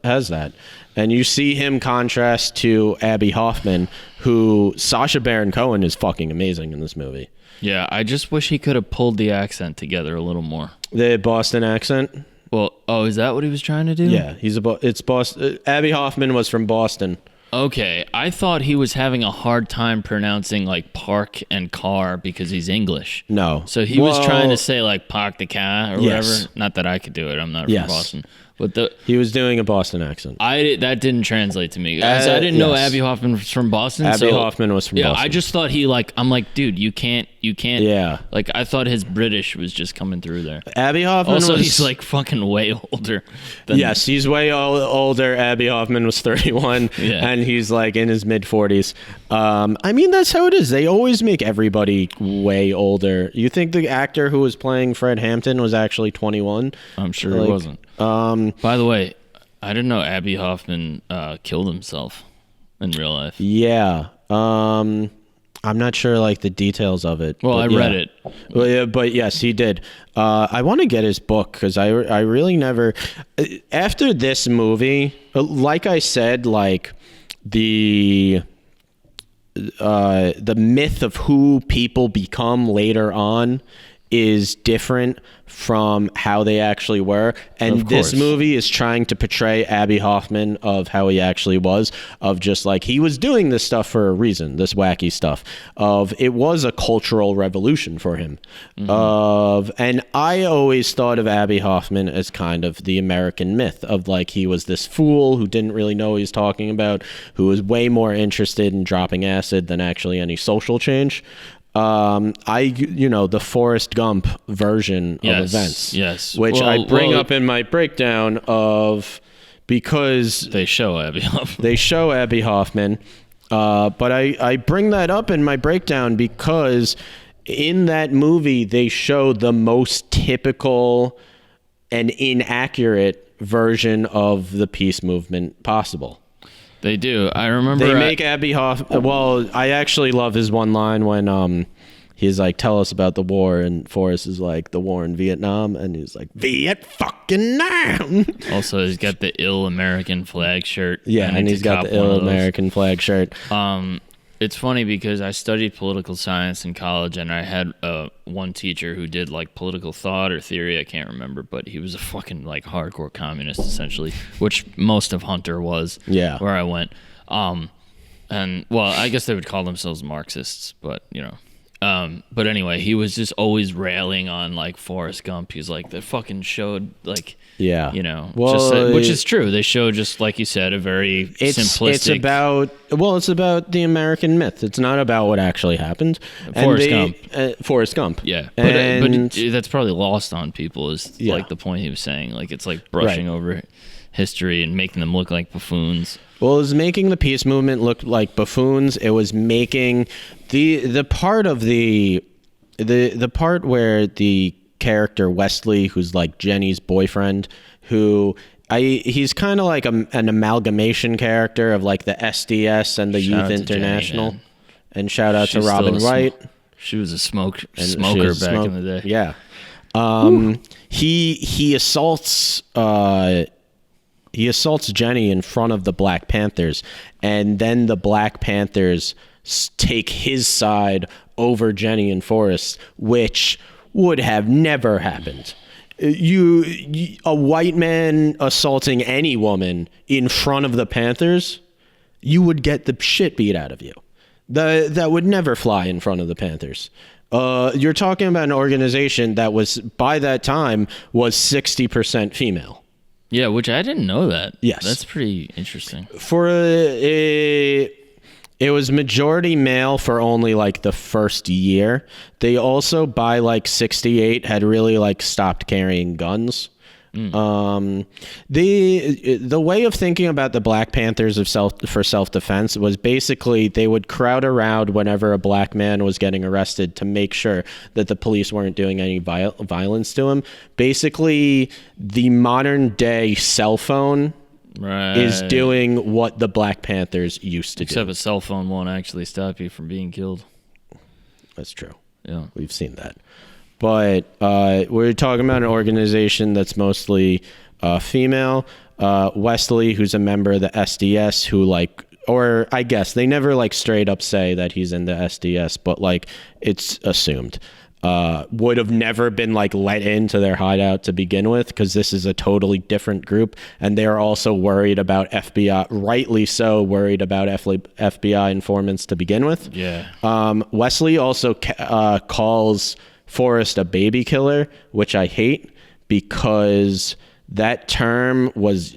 Speaker 1: has that. And you see him contrast to Abby Hoffman, who Sacha Baron Cohen is fucking amazing in this movie.
Speaker 2: Yeah, I just wish he could have pulled the accent together a little more.
Speaker 1: The Boston accent?
Speaker 2: Well, is that what he was trying to do?
Speaker 1: Yeah, it's Boston. Abby Hoffman was from Boston.
Speaker 2: Okay, I thought he was having a hard time pronouncing like park and car because he's English.
Speaker 1: No.
Speaker 2: So he was trying to say like park the car or
Speaker 1: yes.
Speaker 2: whatever. Not that I could do it. I'm not from Boston. But
Speaker 1: he was doing a Boston accent.
Speaker 2: That didn't translate to me. I didn't know Abby Hoffman was from Boston.
Speaker 1: Abby Hoffman was from Boston.
Speaker 2: Yeah, I just thought I'm like, dude, you can't.
Speaker 1: Yeah.
Speaker 2: Like, I thought his British was just coming through there.
Speaker 1: Abby Hoffman
Speaker 2: also, he's like fucking way older.
Speaker 1: Yes, he's way older. Abby Hoffman was 31, and he's like in his mid-40s. I mean, that's how it is. They always make everybody way older. You think the actor who was playing Fred Hampton was actually 21?
Speaker 2: I'm sure he wasn't. By the way, I didn't know Abby Hoffman killed himself in real life.
Speaker 1: Yeah. I'm not sure like the details of it.
Speaker 2: Well, I read it.
Speaker 1: Well, yeah, but yes, he did. I want to get his book because I really never. After this movie, like I said, like the myth of who people become later on is different from how they actually were, and this movie is trying to portray Abby Hoffman of how he actually was, of just like he was doing this stuff for a reason, this wacky stuff of it was a cultural revolution for him. And I always thought of Abby Hoffman as kind of the American myth of like he was this fool who didn't really know what he was talking about, who was way more interested in dropping acid than actually any social change. The Forrest Gump version of events, which I bring up in my breakdown of because
Speaker 2: they show Abby
Speaker 1: Hoffman. But I bring that up in my breakdown because in that movie they show the most typical and inaccurate version of the peace movement possible.
Speaker 2: They do. I remember
Speaker 1: they make Abby Hoffman. Well, I actually love his one line when he's like, "Tell us about the war," and Forrest is like, "The war in Vietnam," and he's like, "Viet fucking Nam."
Speaker 2: Also, he's got the ill American flag shirt.
Speaker 1: Yeah, and he's got the ill American flag shirt.
Speaker 2: It's funny because I studied political science in college, and I had one teacher who did like political thought or theory. I can't remember, but he was a fucking like hardcore communist essentially, which most of Hunter was.
Speaker 1: Yeah,
Speaker 2: where I went. And well, I guess they would call themselves Marxists, but but anyway, he was just always railing on like Forrest Gump. He's like, they fucking showed like. Yeah, which is true. They show, just like you said, a very simplistic.
Speaker 1: It's about the American myth. It's not about what actually happened. Forrest Gump.
Speaker 2: Yeah, but that's probably lost on people. Is like the point he was saying. Like it's like brushing over history and making them look like buffoons.
Speaker 1: Well, it was making the peace movement look like buffoons. It was making the part of the part where the character Wesley, who's like Jenny's boyfriend, he's kind of like an amalgamation character of like the SDS and the Youth International. Jenny, and shout out to Robin Wright.
Speaker 2: She was a smoker back in the day.
Speaker 1: Yeah. He assaults Jenny in front of the Black Panthers, and then the Black Panthers take his side over Jenny and Forrest, which would have never happened. A white man assaulting any woman in front of the Panthers, you would get the shit beat out of you. That would never fly in front of the Panthers. You're talking about an organization that was, by that time, was 60% female.
Speaker 2: Yeah, which I didn't know that.
Speaker 1: Yes.
Speaker 2: That's pretty interesting.
Speaker 1: It was majority male for only like the first year. They also, by like 68, had really like stopped carrying guns. The way of thinking about the Black Panthers for self-defense was basically they would crowd around whenever a black man was getting arrested to make sure that the police weren't doing any violence to him. Basically, the modern day cell phone is doing what the Black Panthers used to do.
Speaker 2: Except a cell phone won't actually stop you from being killed.
Speaker 1: That's true.
Speaker 2: Yeah.
Speaker 1: We've seen that. But we're talking about an organization that's mostly female. Wesley, who's a member of the SDS, who like, or I guess they never like straight up say that he's in the SDS, but like it's assumed. Would have never been like let into their hideout to begin with, because this is a totally different group, and they are also worried about FBI, rightly so worried about FBI informants to begin with.
Speaker 2: Yeah.
Speaker 1: Wesley also calls Forrest a baby killer, which I hate, because that term was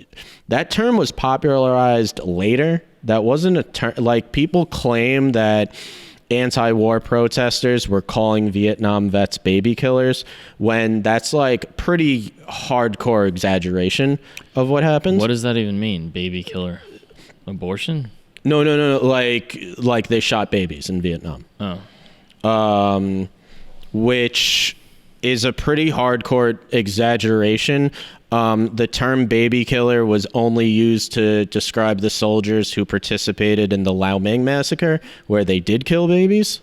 Speaker 1: popularized later. That wasn't a term, like people claim that anti-war protesters were calling Vietnam vets baby killers, when that's like pretty hardcore exaggeration of what happens.
Speaker 2: What does that even mean, baby killer? Abortion?
Speaker 1: No. Like they shot babies in Vietnam.
Speaker 2: Oh.
Speaker 1: Which is a pretty hardcore exaggeration. The term baby killer was only used to describe the soldiers who participated in the Lau Ming massacre, where they did kill babies.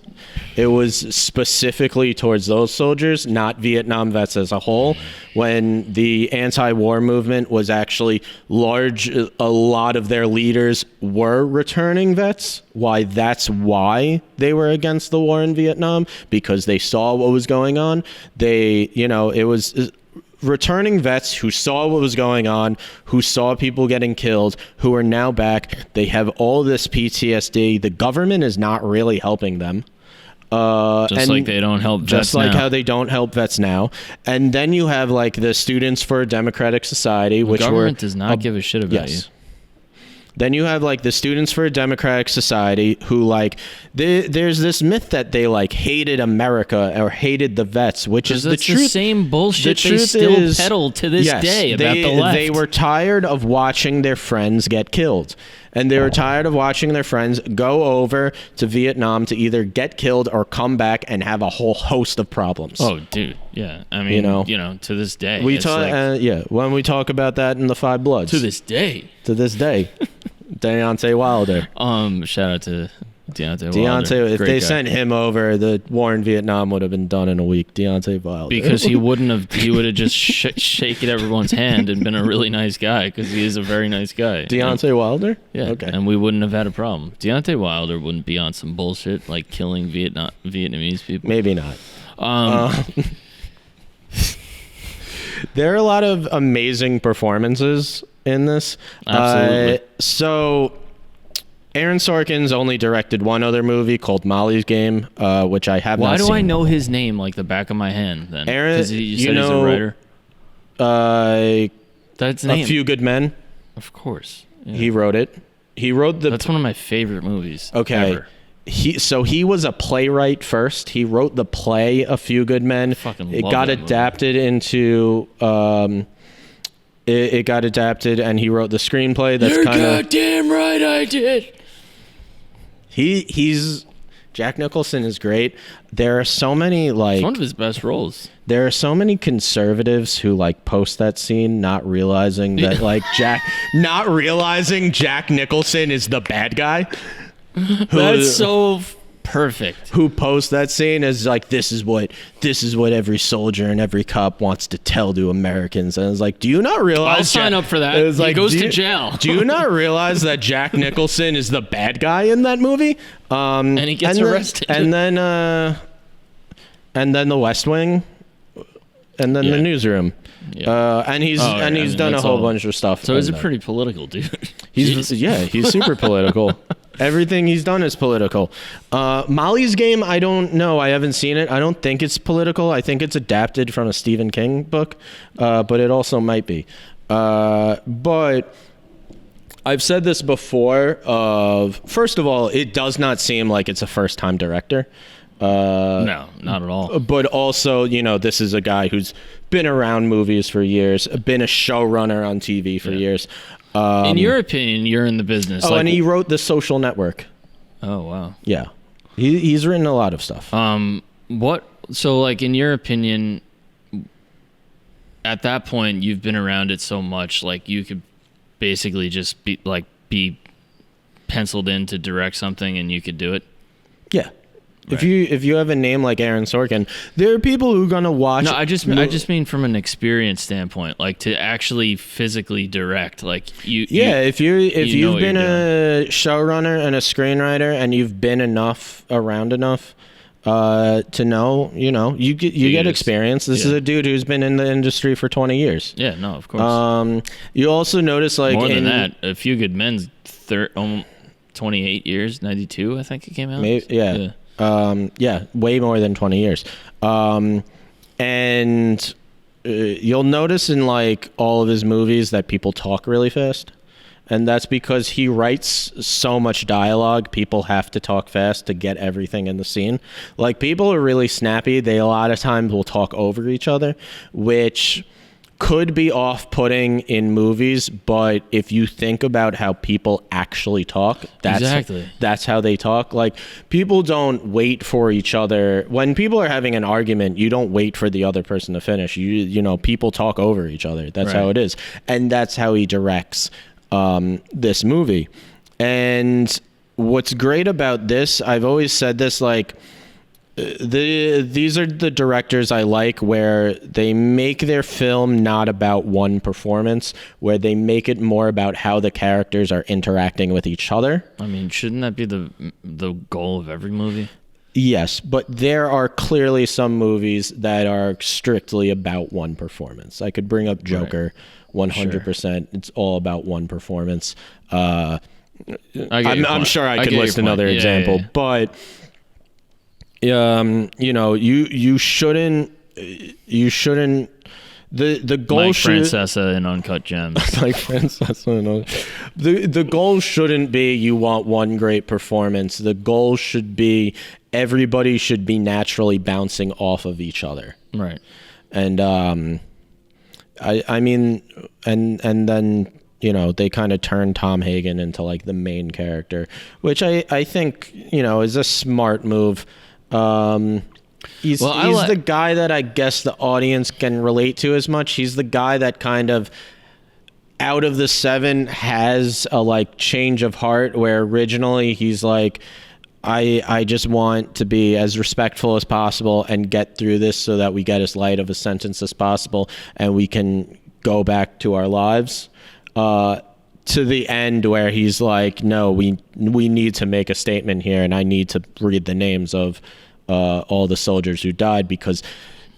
Speaker 1: It was specifically towards those soldiers, not Vietnam vets as a whole. When the anti-war movement was actually large, a lot of their leaders were returning vets. That's why they were against the war in Vietnam, because they saw what was going on. It was returning vets who saw what was going on, who saw people getting killed, who are now back. They have all this PTSD. The government is not really helping them.
Speaker 2: Like they don't help vets
Speaker 1: just like how they don't help vets now. And then you have like the Students for a Democratic Society, which
Speaker 2: the government does not give a shit about you.
Speaker 1: Then you have like the Students for a Democratic Society, who like there's this myth that they like hated America or hated the vets, which is the truth.
Speaker 2: The same bullshit they still peddle to this day about the left.
Speaker 1: They were tired of watching their friends get killed. And they were tired of watching their friends go over to Vietnam to either get killed or come back and have a whole host of problems.
Speaker 2: Oh, dude. Yeah. I mean, to this day.
Speaker 1: When we talk about that in the Five Bloods.
Speaker 2: To this day.
Speaker 1: Deontay Wilder.
Speaker 2: Shout out to Deontay Wilder.
Speaker 1: If they sent him over, the war in Vietnam would have been done in a week. Deontay Wilder.
Speaker 2: Because he would have just shaken everyone's hand and been a really nice guy, because he is a very nice guy.
Speaker 1: Deontay Wilder?
Speaker 2: Yeah. Okay. And we wouldn't have had a problem. Deontay Wilder wouldn't be on some bullshit like killing Vietnamese people.
Speaker 1: Maybe not. There are a lot of amazing performances in this.
Speaker 2: Absolutely.
Speaker 1: So Aaron Sorkin's only directed one other movie called Molly's Game, which I have not seen.
Speaker 2: Why do I know his name like the back of my hand then?
Speaker 1: Aaron,
Speaker 2: because you said he's a writer. That's
Speaker 1: A Few Good Men.
Speaker 2: Of course. Yeah.
Speaker 1: He wrote it. That's
Speaker 2: one of my favorite movies.
Speaker 1: Okay.
Speaker 2: Ever.
Speaker 1: He was a playwright first. He wrote the play A Few Good Men. It got adapted into it got adapted, and he wrote the screenplay. That's
Speaker 2: You're goddamn right I did.
Speaker 1: He's Jack Nicholson is great. There are so many like
Speaker 2: It's one of his best roles.
Speaker 1: there are so many conservatives who like post that scene not realizing that like Jack Nicholson is the bad guy.
Speaker 2: That's so perfect.
Speaker 1: Who post that scene as like this is what every soldier and every cop wants to tell to Americans, and it's like, do you not realize
Speaker 2: I'll sign up for that.
Speaker 1: It was
Speaker 2: He
Speaker 1: like,
Speaker 2: goes to jail.
Speaker 1: Do you not realize that Jack Nicholson is the bad guy in that movie?
Speaker 2: And he gets arrested.
Speaker 1: And then The West Wing, and then The Newsroom.
Speaker 2: Yeah.
Speaker 1: And he's done a whole bunch of stuff.
Speaker 2: So he's a pretty political dude.
Speaker 1: He's super political. Everything he's done is political. Molly's Game, I don't know. I haven't seen it. I don't think it's political. I think it's adapted from a Stephen King book, but it also might be. But I've said this before. First of all, it does not seem like it's a first-time director.
Speaker 2: No, not at all.
Speaker 1: But also, this is a guy who's been around movies for years, been a showrunner on TV for years.
Speaker 2: In your opinion, you're in the business.
Speaker 1: And he wrote The Social Network.
Speaker 2: Oh, wow.
Speaker 1: Yeah. He's written a lot of stuff.
Speaker 2: So, like, in your opinion, at that point, you've been around it so much, like, you could basically just be penciled in to direct something and you could do it?
Speaker 1: Yeah.
Speaker 2: Right.
Speaker 1: If you have a name like Aaron Sorkin, there are people who are gonna watch.
Speaker 2: No, I just mean from an experience standpoint, like to actually physically direct, like you.
Speaker 1: Yeah, if you've been a showrunner and a screenwriter and you've been around enough to know, you get experience. This is a dude who's been in the industry for 20 years.
Speaker 2: Yeah, no, of course.
Speaker 1: You also notice like
Speaker 2: more than that, A Few Good Men's 28 years, 92, I think it came out.
Speaker 1: Maybe, yeah. Way more than 20 years. And you'll notice in like all of his movies that people talk really fast. And that's because he writes so much dialogue, people have to talk fast to get everything in the scene. Like, people are really snappy. They a lot of times will talk over each other, which could be off-putting in movies, but if you think about how people actually talk, that's how they talk. Like, people don't wait for each other. When people are having an argument, you don't wait for the other person to finish. People talk over each other. That's how it is. And that's how he directs this movie. And what's great about this, I've always said this, like, these are the directors I like, where they make their film not about one performance, where they make it more about how the characters are interacting with each other.
Speaker 2: I mean, shouldn't that be the goal of every movie?
Speaker 1: Yes, but there are clearly some movies that are strictly about one performance. I could bring up Joker, 100%. Sure. It's all about one performance. I'm sure I could list another example, but you shouldn't. The goal
Speaker 2: Mike Francesa in Uncut Gems.
Speaker 1: Mike Francesa. The goal shouldn't be you want one great performance. The goal should be everybody should be naturally bouncing off of each other.
Speaker 2: Right.
Speaker 1: And I mean, and then they kind of turn Tom Hagen into like the main character, which I think is a smart move. He's the guy that I guess the audience can relate to as much. He's the guy that kind of, out of the seven, has a like change of heart, where originally he's like, I just want to be as respectful as possible and get through this so that we get as light of a sentence as possible and we can go back to our lives. To the end where he's like, no, we need to make a statement here, and I need to read the names of all the soldiers who died, because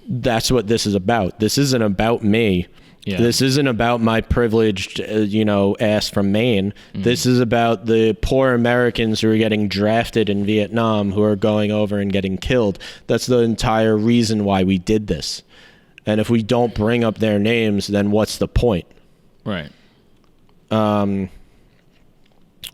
Speaker 1: that's what this is about. This isn't about me. Yeah. This isn't about my privileged, ass from Maine. Mm-hmm. This is about the poor Americans who are getting drafted in Vietnam, who are going over and getting killed. That's the entire reason why we did this. And if we don't bring up their names, then what's the point?
Speaker 2: Right.
Speaker 1: I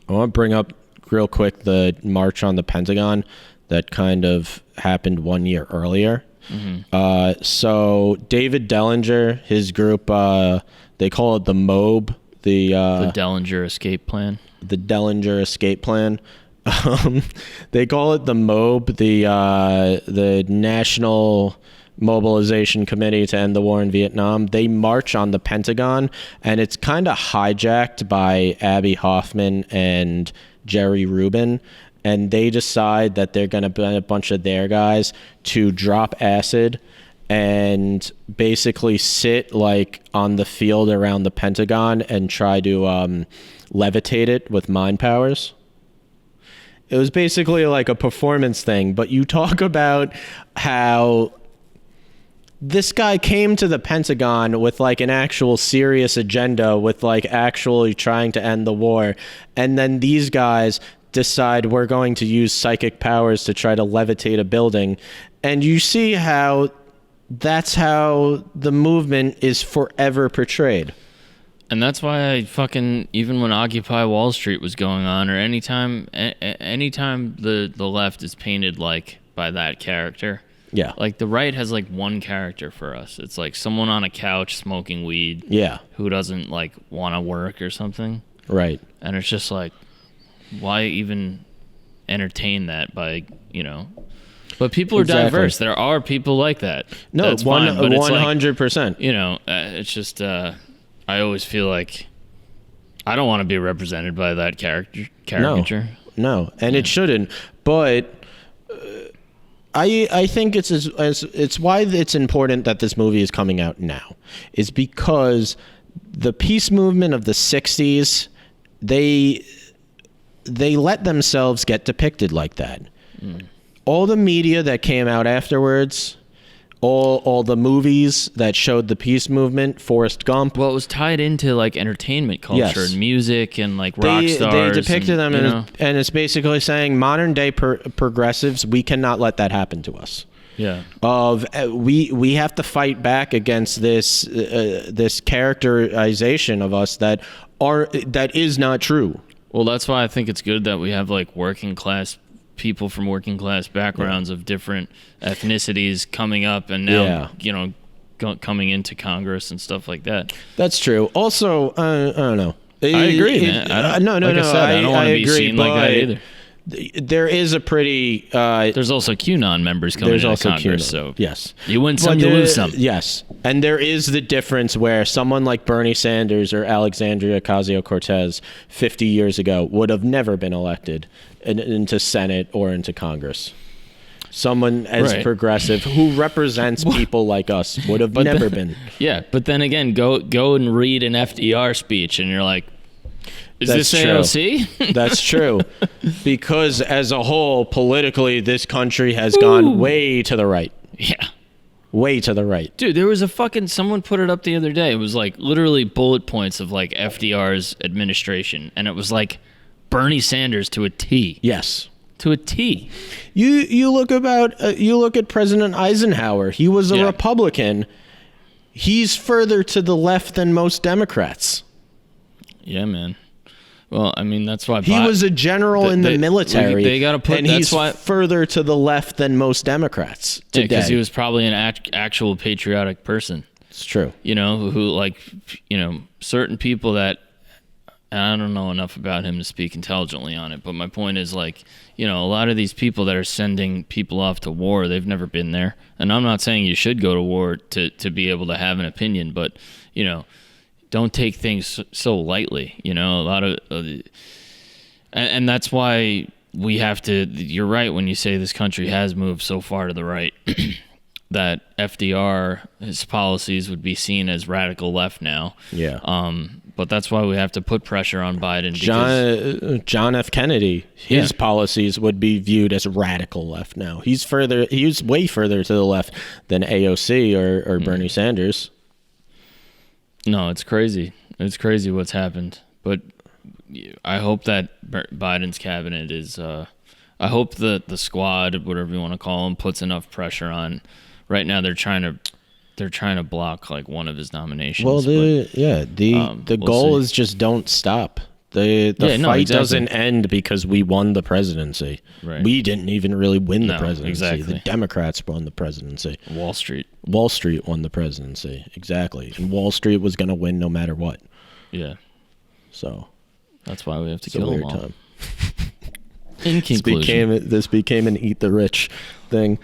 Speaker 1: want to bring up real quick the March on the Pentagon that kind of happened 1 year earlier. Mm-hmm. So David Dellinger, his group, they call it the MOB, the
Speaker 2: Dellinger Escape Plan.
Speaker 1: The Dellinger Escape Plan. They call it the MOB, the National Mobilization Committee to End the War in Vietnam. They march on the Pentagon, and it's kind of hijacked by Abby Hoffman and Jerry Rubin. And they decide that they're going to put a bunch of their guys to drop acid and basically sit like on the field around the Pentagon and try to levitate it with mind powers. It was basically like a performance thing, but you talk about how this guy came to the Pentagon with like an actual serious agenda, with like actually trying to end the war. And then these guys decide we're going to use psychic powers to try to levitate a building. And you see how that's how the movement is forever portrayed.
Speaker 2: And that's why I fucking, even when Occupy Wall Street was going on, or anytime the left is painted like by that character.
Speaker 1: Yeah.
Speaker 2: Like the right has like one character for us. It's like someone on a couch smoking weed.
Speaker 1: Yeah.
Speaker 2: Who doesn't like want to work or something.
Speaker 1: Right.
Speaker 2: And it's just like, why even entertain that by, But people are diverse. There are people like that.
Speaker 1: No,
Speaker 2: that's fine, but
Speaker 1: 100%.
Speaker 2: It's just, I always feel like I don't want to be represented by that caricature.
Speaker 1: No, and it shouldn't. But I think it's why it's important that this movie is coming out now. Is because the peace movement of the 60s, they let themselves get depicted like that. All the media that came out afterwards, all the movies that showed the peace movement, Forrest Gump.
Speaker 2: Well, it was tied into like entertainment culture and music and like rock stars.
Speaker 1: They depicted them, and it's basically saying modern day progressives, we cannot let that happen to us.
Speaker 2: Yeah.
Speaker 1: We have to fight back against this characterization of us that is not true.
Speaker 2: Well, that's why I think it's good that we have like working class people from working class backgrounds of different ethnicities coming up and now, coming into Congress and stuff like that.
Speaker 1: That's true. Also, I don't know.
Speaker 2: I agree, man. I don't want to be seen like that either.
Speaker 1: There is a pretty...
Speaker 2: there's also QAnon members coming into Congress, so
Speaker 1: yes.
Speaker 2: You win some, you lose some.
Speaker 1: Yes, and there is the difference where someone like Bernie Sanders or Alexandria Ocasio-Cortez 50 years ago would have never been elected into Senate or into Congress. Someone as progressive who represents people like us would have never been.
Speaker 2: Yeah, but then again, go and read an FDR speech, and you're like, Is this AOC?
Speaker 1: That's true. Because as a whole, politically, this country has gone way to the right.
Speaker 2: Yeah.
Speaker 1: Way to the right.
Speaker 2: Dude, there was someone put it up the other day. It was like literally bullet points of like FDR's administration. And it was like Bernie Sanders to a T.
Speaker 1: Yes.
Speaker 2: To a T.
Speaker 1: You look at President Eisenhower. He was a Republican. He's further to the left than most Democrats.
Speaker 2: Yeah, man. Well, I mean, that's why
Speaker 1: he was a general in the military.
Speaker 2: They got to put,
Speaker 1: and he's further to the left than most Democrats today.
Speaker 2: Because he was probably an actual patriotic person.
Speaker 1: It's true.
Speaker 2: Certain people that, and I don't know enough about him to speak intelligently on it, but my point is a lot of these people that are sending people off to war, they've never been there. And I'm not saying you should go to war to be able to have an opinion, but, don't take things so lightly, a lot of, and that's why we have to. You're right when you say this country has moved so far to the right that FDR, his policies would be seen as radical left now.
Speaker 1: Yeah.
Speaker 2: But that's why we have to put pressure on Biden.
Speaker 1: John F. Kennedy, his policies would be viewed as radical left now. He's way further to the left than AOC or Bernie Sanders.
Speaker 2: No, it's crazy. It's crazy what's happened. But I hope that Biden's cabinet is. I hope the squad, whatever you want to call them, puts enough pressure on. Right now, they're trying to block like one of his nominations.
Speaker 1: Well, the goal is just don't stop. The fight doesn't end because we won the presidency.
Speaker 2: Right.
Speaker 1: We didn't even really win the presidency.
Speaker 2: Exactly.
Speaker 1: The Democrats won the presidency.
Speaker 2: Wall Street
Speaker 1: won the presidency. Exactly. And Wall Street was going to win no matter what.
Speaker 2: Yeah.
Speaker 1: So
Speaker 2: that's why we have to kill them all. In conclusion,
Speaker 1: this became an eat the rich thing.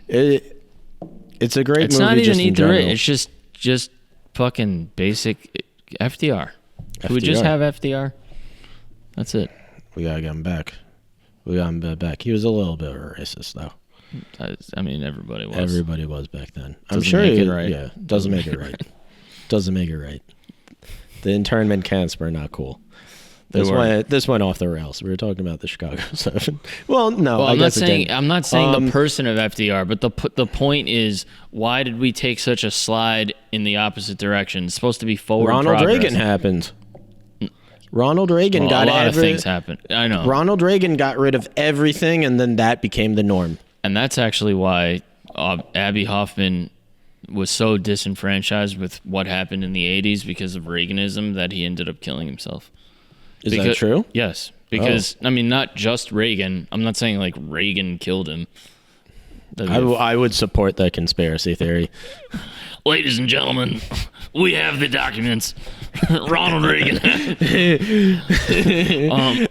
Speaker 1: It's a great movie.
Speaker 2: It's not even
Speaker 1: just
Speaker 2: eat
Speaker 1: in
Speaker 2: the rich.
Speaker 1: general.
Speaker 2: It's just fucking basic FDR. Can we just have FDR? That's it.
Speaker 1: We gotta get him back. We got him back. He was a little bit of a racist, though.
Speaker 2: I mean, everybody was.
Speaker 1: Everybody was back then.
Speaker 2: Doesn't
Speaker 1: I'm sure
Speaker 2: make it right.
Speaker 1: Yeah, doesn't make it right. Doesn't make it right. The internment camps were not cool. This went off the rails. We were talking about the Chicago 7. Well, no,
Speaker 2: I'm not saying the person of FDR, but the point is, why did we take such a slide in the opposite direction? It's supposed to be forward
Speaker 1: Ronald
Speaker 2: progress.
Speaker 1: Reagan happened. Ronald Reagan got
Speaker 2: a lot of things happened. I know.
Speaker 1: Ronald Reagan got rid of everything, and then that became the norm.
Speaker 2: And that's actually why Abby Hoffman was so disenfranchised with what happened in the 80s because of Reaganism that he ended up killing himself.
Speaker 1: Is that true?
Speaker 2: Yes. Because, I mean, not just Reagan. I'm not saying, like, Reagan killed him.
Speaker 1: I would support that conspiracy theory.
Speaker 2: Ladies and gentlemen, we have the documents. Ronald Reagan.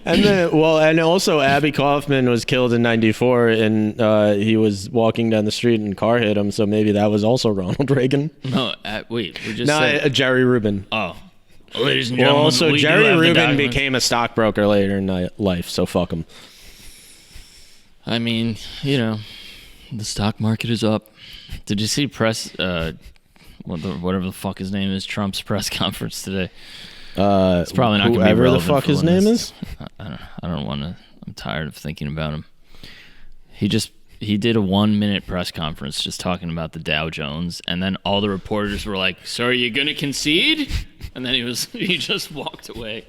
Speaker 1: And also Abby Kaufman was killed in '94, and he was walking down the street and a car hit him. So maybe that was also Ronald Reagan.
Speaker 2: No, wait, we just said
Speaker 1: Jerry Rubin.
Speaker 2: Oh, ladies and gentlemen.
Speaker 1: Also, Jerry Rubin became a stockbroker later in life, so fuck him.
Speaker 2: I mean, the stock market is up. Did you see whatever the fuck his name is, Trump's press conference today? It's probably not going to be relevant.
Speaker 1: Whoever the fuck his name is?
Speaker 2: I don't want to. I'm tired of thinking about him. He did a 1-minute press conference just talking about the Dow Jones, and then all the reporters were like, "So are you going to concede?" And then he just walked away.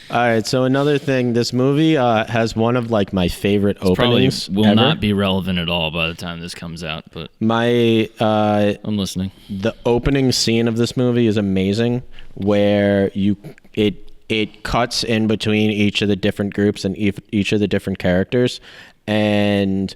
Speaker 1: All right, so another thing, this movie has one of like my favorite openings.
Speaker 2: Will not be relevant at all by the time this comes out, but
Speaker 1: I'm
Speaker 2: listening.
Speaker 1: The opening scene of this movie is amazing, where it cuts in between each of the different groups and each of the different characters, and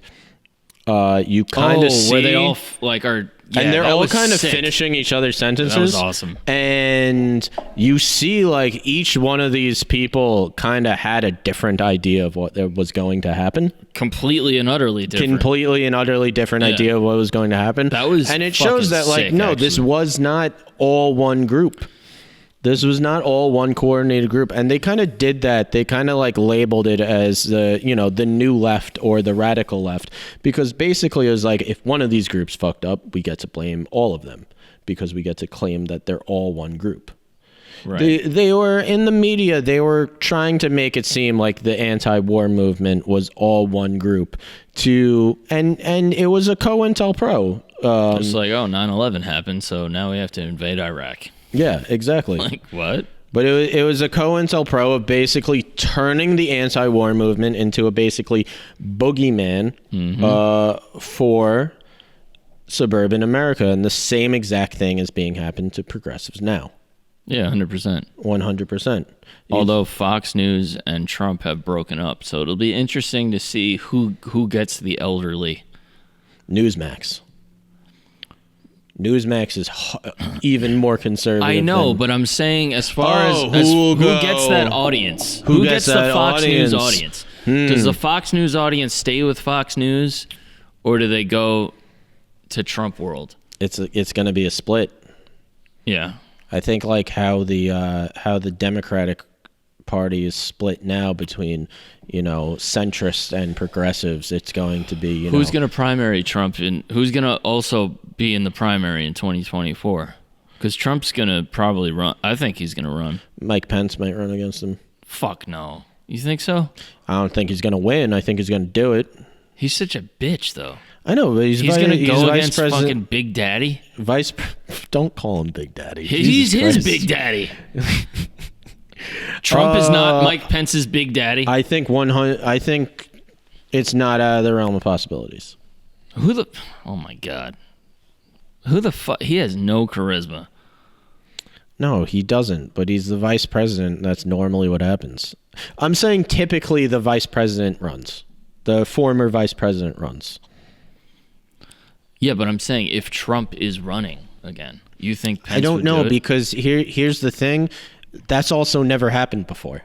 Speaker 1: you kind of see
Speaker 2: where they all are. Yeah,
Speaker 1: and they're all kind of
Speaker 2: sick.
Speaker 1: Finishing each other's sentences.
Speaker 2: That was awesome.
Speaker 1: And you see like each one of these people kind of had a different idea of what was going to happen.
Speaker 2: Completely and utterly different
Speaker 1: idea of what was going to happen. And it shows that like,
Speaker 2: sick,
Speaker 1: no,
Speaker 2: actually.
Speaker 1: this was not all one group. This was not all one coordinated group, and they kind of did that. They kind of like labeled it as the new left or the radical left, because basically it was like, if one of these groups fucked up, we get to blame all of them because we get to claim that they're all one group. Right. They were in the media. They were trying to make it seem like the anti-war movement was all one group. And it was a COINTELPRO.
Speaker 2: It's like, 9/11 happened, so now we have to invade Iraq.
Speaker 1: Yeah, exactly.
Speaker 2: Like, what?
Speaker 1: But it was a COINTELPRO of basically turning the anti-war movement into a basically boogeyman for suburban America. And the same exact thing is being happened to progressives now.
Speaker 2: Yeah, 100%.
Speaker 1: 100%.
Speaker 2: Although Fox News and Trump have broken up. So it'll be interesting to see who gets the elderly.
Speaker 1: Newsmax is even more conservative.
Speaker 2: I know, but I'm saying as far as who gets that audience? Who gets the Fox News audience? Does the Fox News audience stay with Fox News, or do they go to Trump world?
Speaker 1: It's going to be a split.
Speaker 2: Yeah.
Speaker 1: I think like how the Democratic Party is split now between, centrists and progressives. It's going to be,
Speaker 2: who's going to primary Trump and who's going to also be in the primary in 2024? Because Trump's going to probably run. I think he's going to run.
Speaker 1: Mike Pence might run against him.
Speaker 2: Fuck no. You think so?
Speaker 1: I don't think he's going to win. I think he's going to do it.
Speaker 2: He's such a bitch, though.
Speaker 1: I know, but he's
Speaker 2: going to go against
Speaker 1: president,
Speaker 2: fucking Big Daddy.
Speaker 1: Don't call him Big Daddy.
Speaker 2: He's his Big Daddy. Trump is not Mike Pence's Big Daddy.
Speaker 1: I think it's not out of the realm of possibilities.
Speaker 2: Oh my God. Who the fuck? He has no charisma.
Speaker 1: No, he doesn't, but he's the vice president. That's normally what happens. I'm saying typically the vice president runs. The former vice president runs.
Speaker 2: Yeah, but I'm saying if Trump is running again, you think Pence
Speaker 1: I don't
Speaker 2: would
Speaker 1: know,
Speaker 2: do it?
Speaker 1: because here's the thing. That's also never happened before.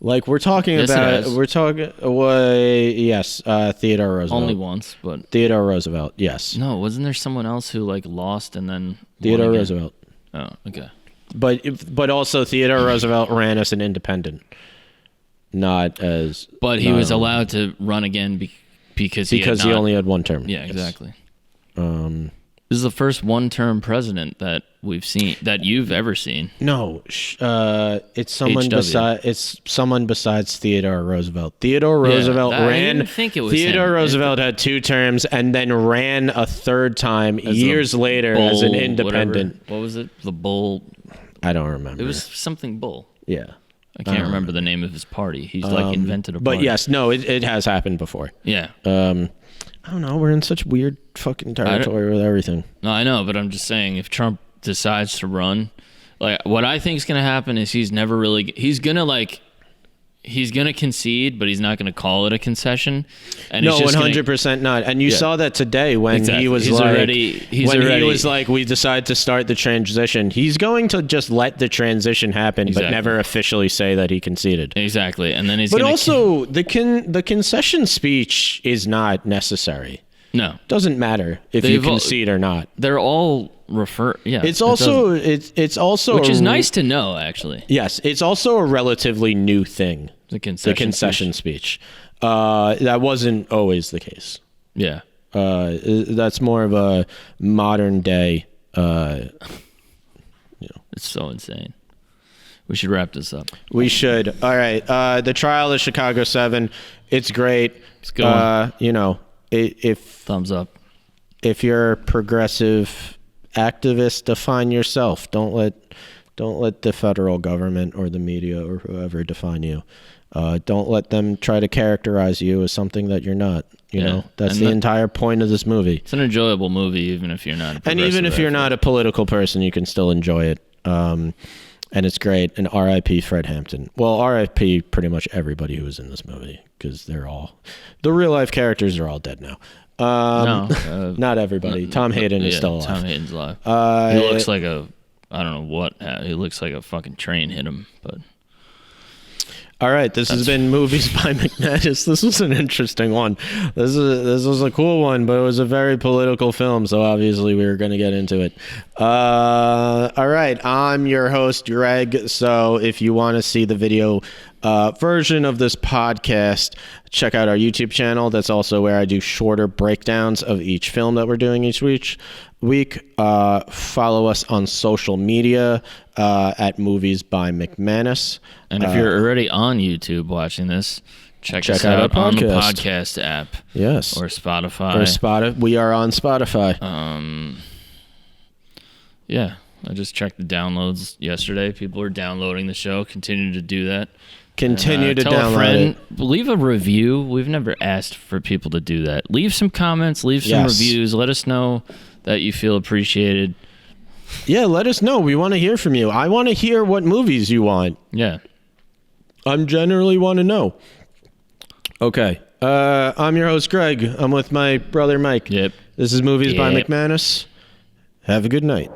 Speaker 1: Like we're talking
Speaker 2: Yes, it
Speaker 1: about,
Speaker 2: has.
Speaker 1: we're talking. Yes, Theodore Roosevelt.
Speaker 2: Only once, but
Speaker 1: Theodore Roosevelt. Yes,
Speaker 2: no, wasn't there someone else who like lost and then won
Speaker 1: Theodore
Speaker 2: again?
Speaker 1: Roosevelt.
Speaker 2: Oh, okay.
Speaker 1: But also Theodore Roosevelt ran as an independent, not as.
Speaker 2: But he was allowed to run again because he
Speaker 1: only had one term.
Speaker 2: Yeah,
Speaker 1: Yes.
Speaker 2: exactly. This is the first one-term president that we've seen, that you've ever seen.
Speaker 1: No, it's someone besides Theodore Roosevelt. Theodore Roosevelt
Speaker 2: I
Speaker 1: ran.
Speaker 2: didn't think it was
Speaker 1: Theodore
Speaker 2: him.
Speaker 1: Roosevelt had 2 terms and then ran a third time years later as an independent.
Speaker 2: Whatever. What was it? The Bull.
Speaker 1: I don't remember.
Speaker 2: It was something Bull.
Speaker 1: Yeah.
Speaker 2: I can't remember the name of his party. He's like invented a party.
Speaker 1: But yes, no, it has happened before.
Speaker 2: Yeah.
Speaker 1: I don't know. We're in such weird fucking territory with everything.
Speaker 2: No, I know, but I'm just saying, if Trump decides to run, like what I think is going to happen is he's going to concede, but he's not going to call it a concession. And
Speaker 1: No, 100% not. And you saw that today when he was he was like, we decide to start the transition. He's going to just let the transition happen, but never officially say that he conceded.
Speaker 2: Exactly. And then
Speaker 1: But also, the concession speech is not necessary.
Speaker 2: No.
Speaker 1: Doesn't matter if you concede or not.
Speaker 2: They're all
Speaker 1: It's also
Speaker 2: which is nice to know, actually.
Speaker 1: Yes, it's also a relatively new thing.
Speaker 2: The concession
Speaker 1: speech. That wasn't always the case.
Speaker 2: Yeah.
Speaker 1: That's more of a modern day.
Speaker 2: It's so insane. We should wrap this up.
Speaker 1: We should. All right. The trial of Chicago 7. It's great.
Speaker 2: It's good.
Speaker 1: If
Speaker 2: Thumbs up.
Speaker 1: If you're a progressive activist, define yourself. Don't let the federal government or the media or whoever define you. Don't let them try to characterize you as something that you're not. You know, that's the entire point of this movie.
Speaker 2: It's an enjoyable movie, even if you're not.
Speaker 1: And even if you're not a political person, you can still enjoy it. And it's great. And R.I.P. Fred Hampton. Well, R.I.P. pretty much everybody who was in this movie, because the real life characters are all dead now. Not everybody. Tom Hayden is still alive.
Speaker 2: Tom Hayden's alive. He looks like I don't know what. He looks like a fucking train hit him. But
Speaker 1: all right, this has been Movies by McManus. This was an interesting one. This was a cool one, but it was a very political film, so obviously we were going to get into it. All right, I'm your host, Greg. So if you want to see the video version of this podcast, check out our YouTube channel. That's also where I do shorter breakdowns of each film that we're doing each week. Follow us on social media at Movies by McManus.
Speaker 2: And if you're already on YouTube watching this, check us out on the podcast app.
Speaker 1: Yes.
Speaker 2: Or Spotify.
Speaker 1: We are on Spotify.
Speaker 2: Yeah. I just checked the downloads yesterday. People are downloading the show. Continue to do that.
Speaker 1: Continue to
Speaker 2: tell
Speaker 1: download
Speaker 2: a friend,
Speaker 1: it.
Speaker 2: Leave a review. We've never asked for people to do that. Leave some comments. Leave some reviews. Let us know that you feel appreciated.
Speaker 1: Yeah, let us know. We want to hear from you. I want to hear what movies you want.
Speaker 2: Yeah.
Speaker 1: I'm generally want to know. Okay. I'm your host, Greg. I'm with my brother, Mike.
Speaker 2: Yep.
Speaker 1: This is Movies by McManus. Have a good night.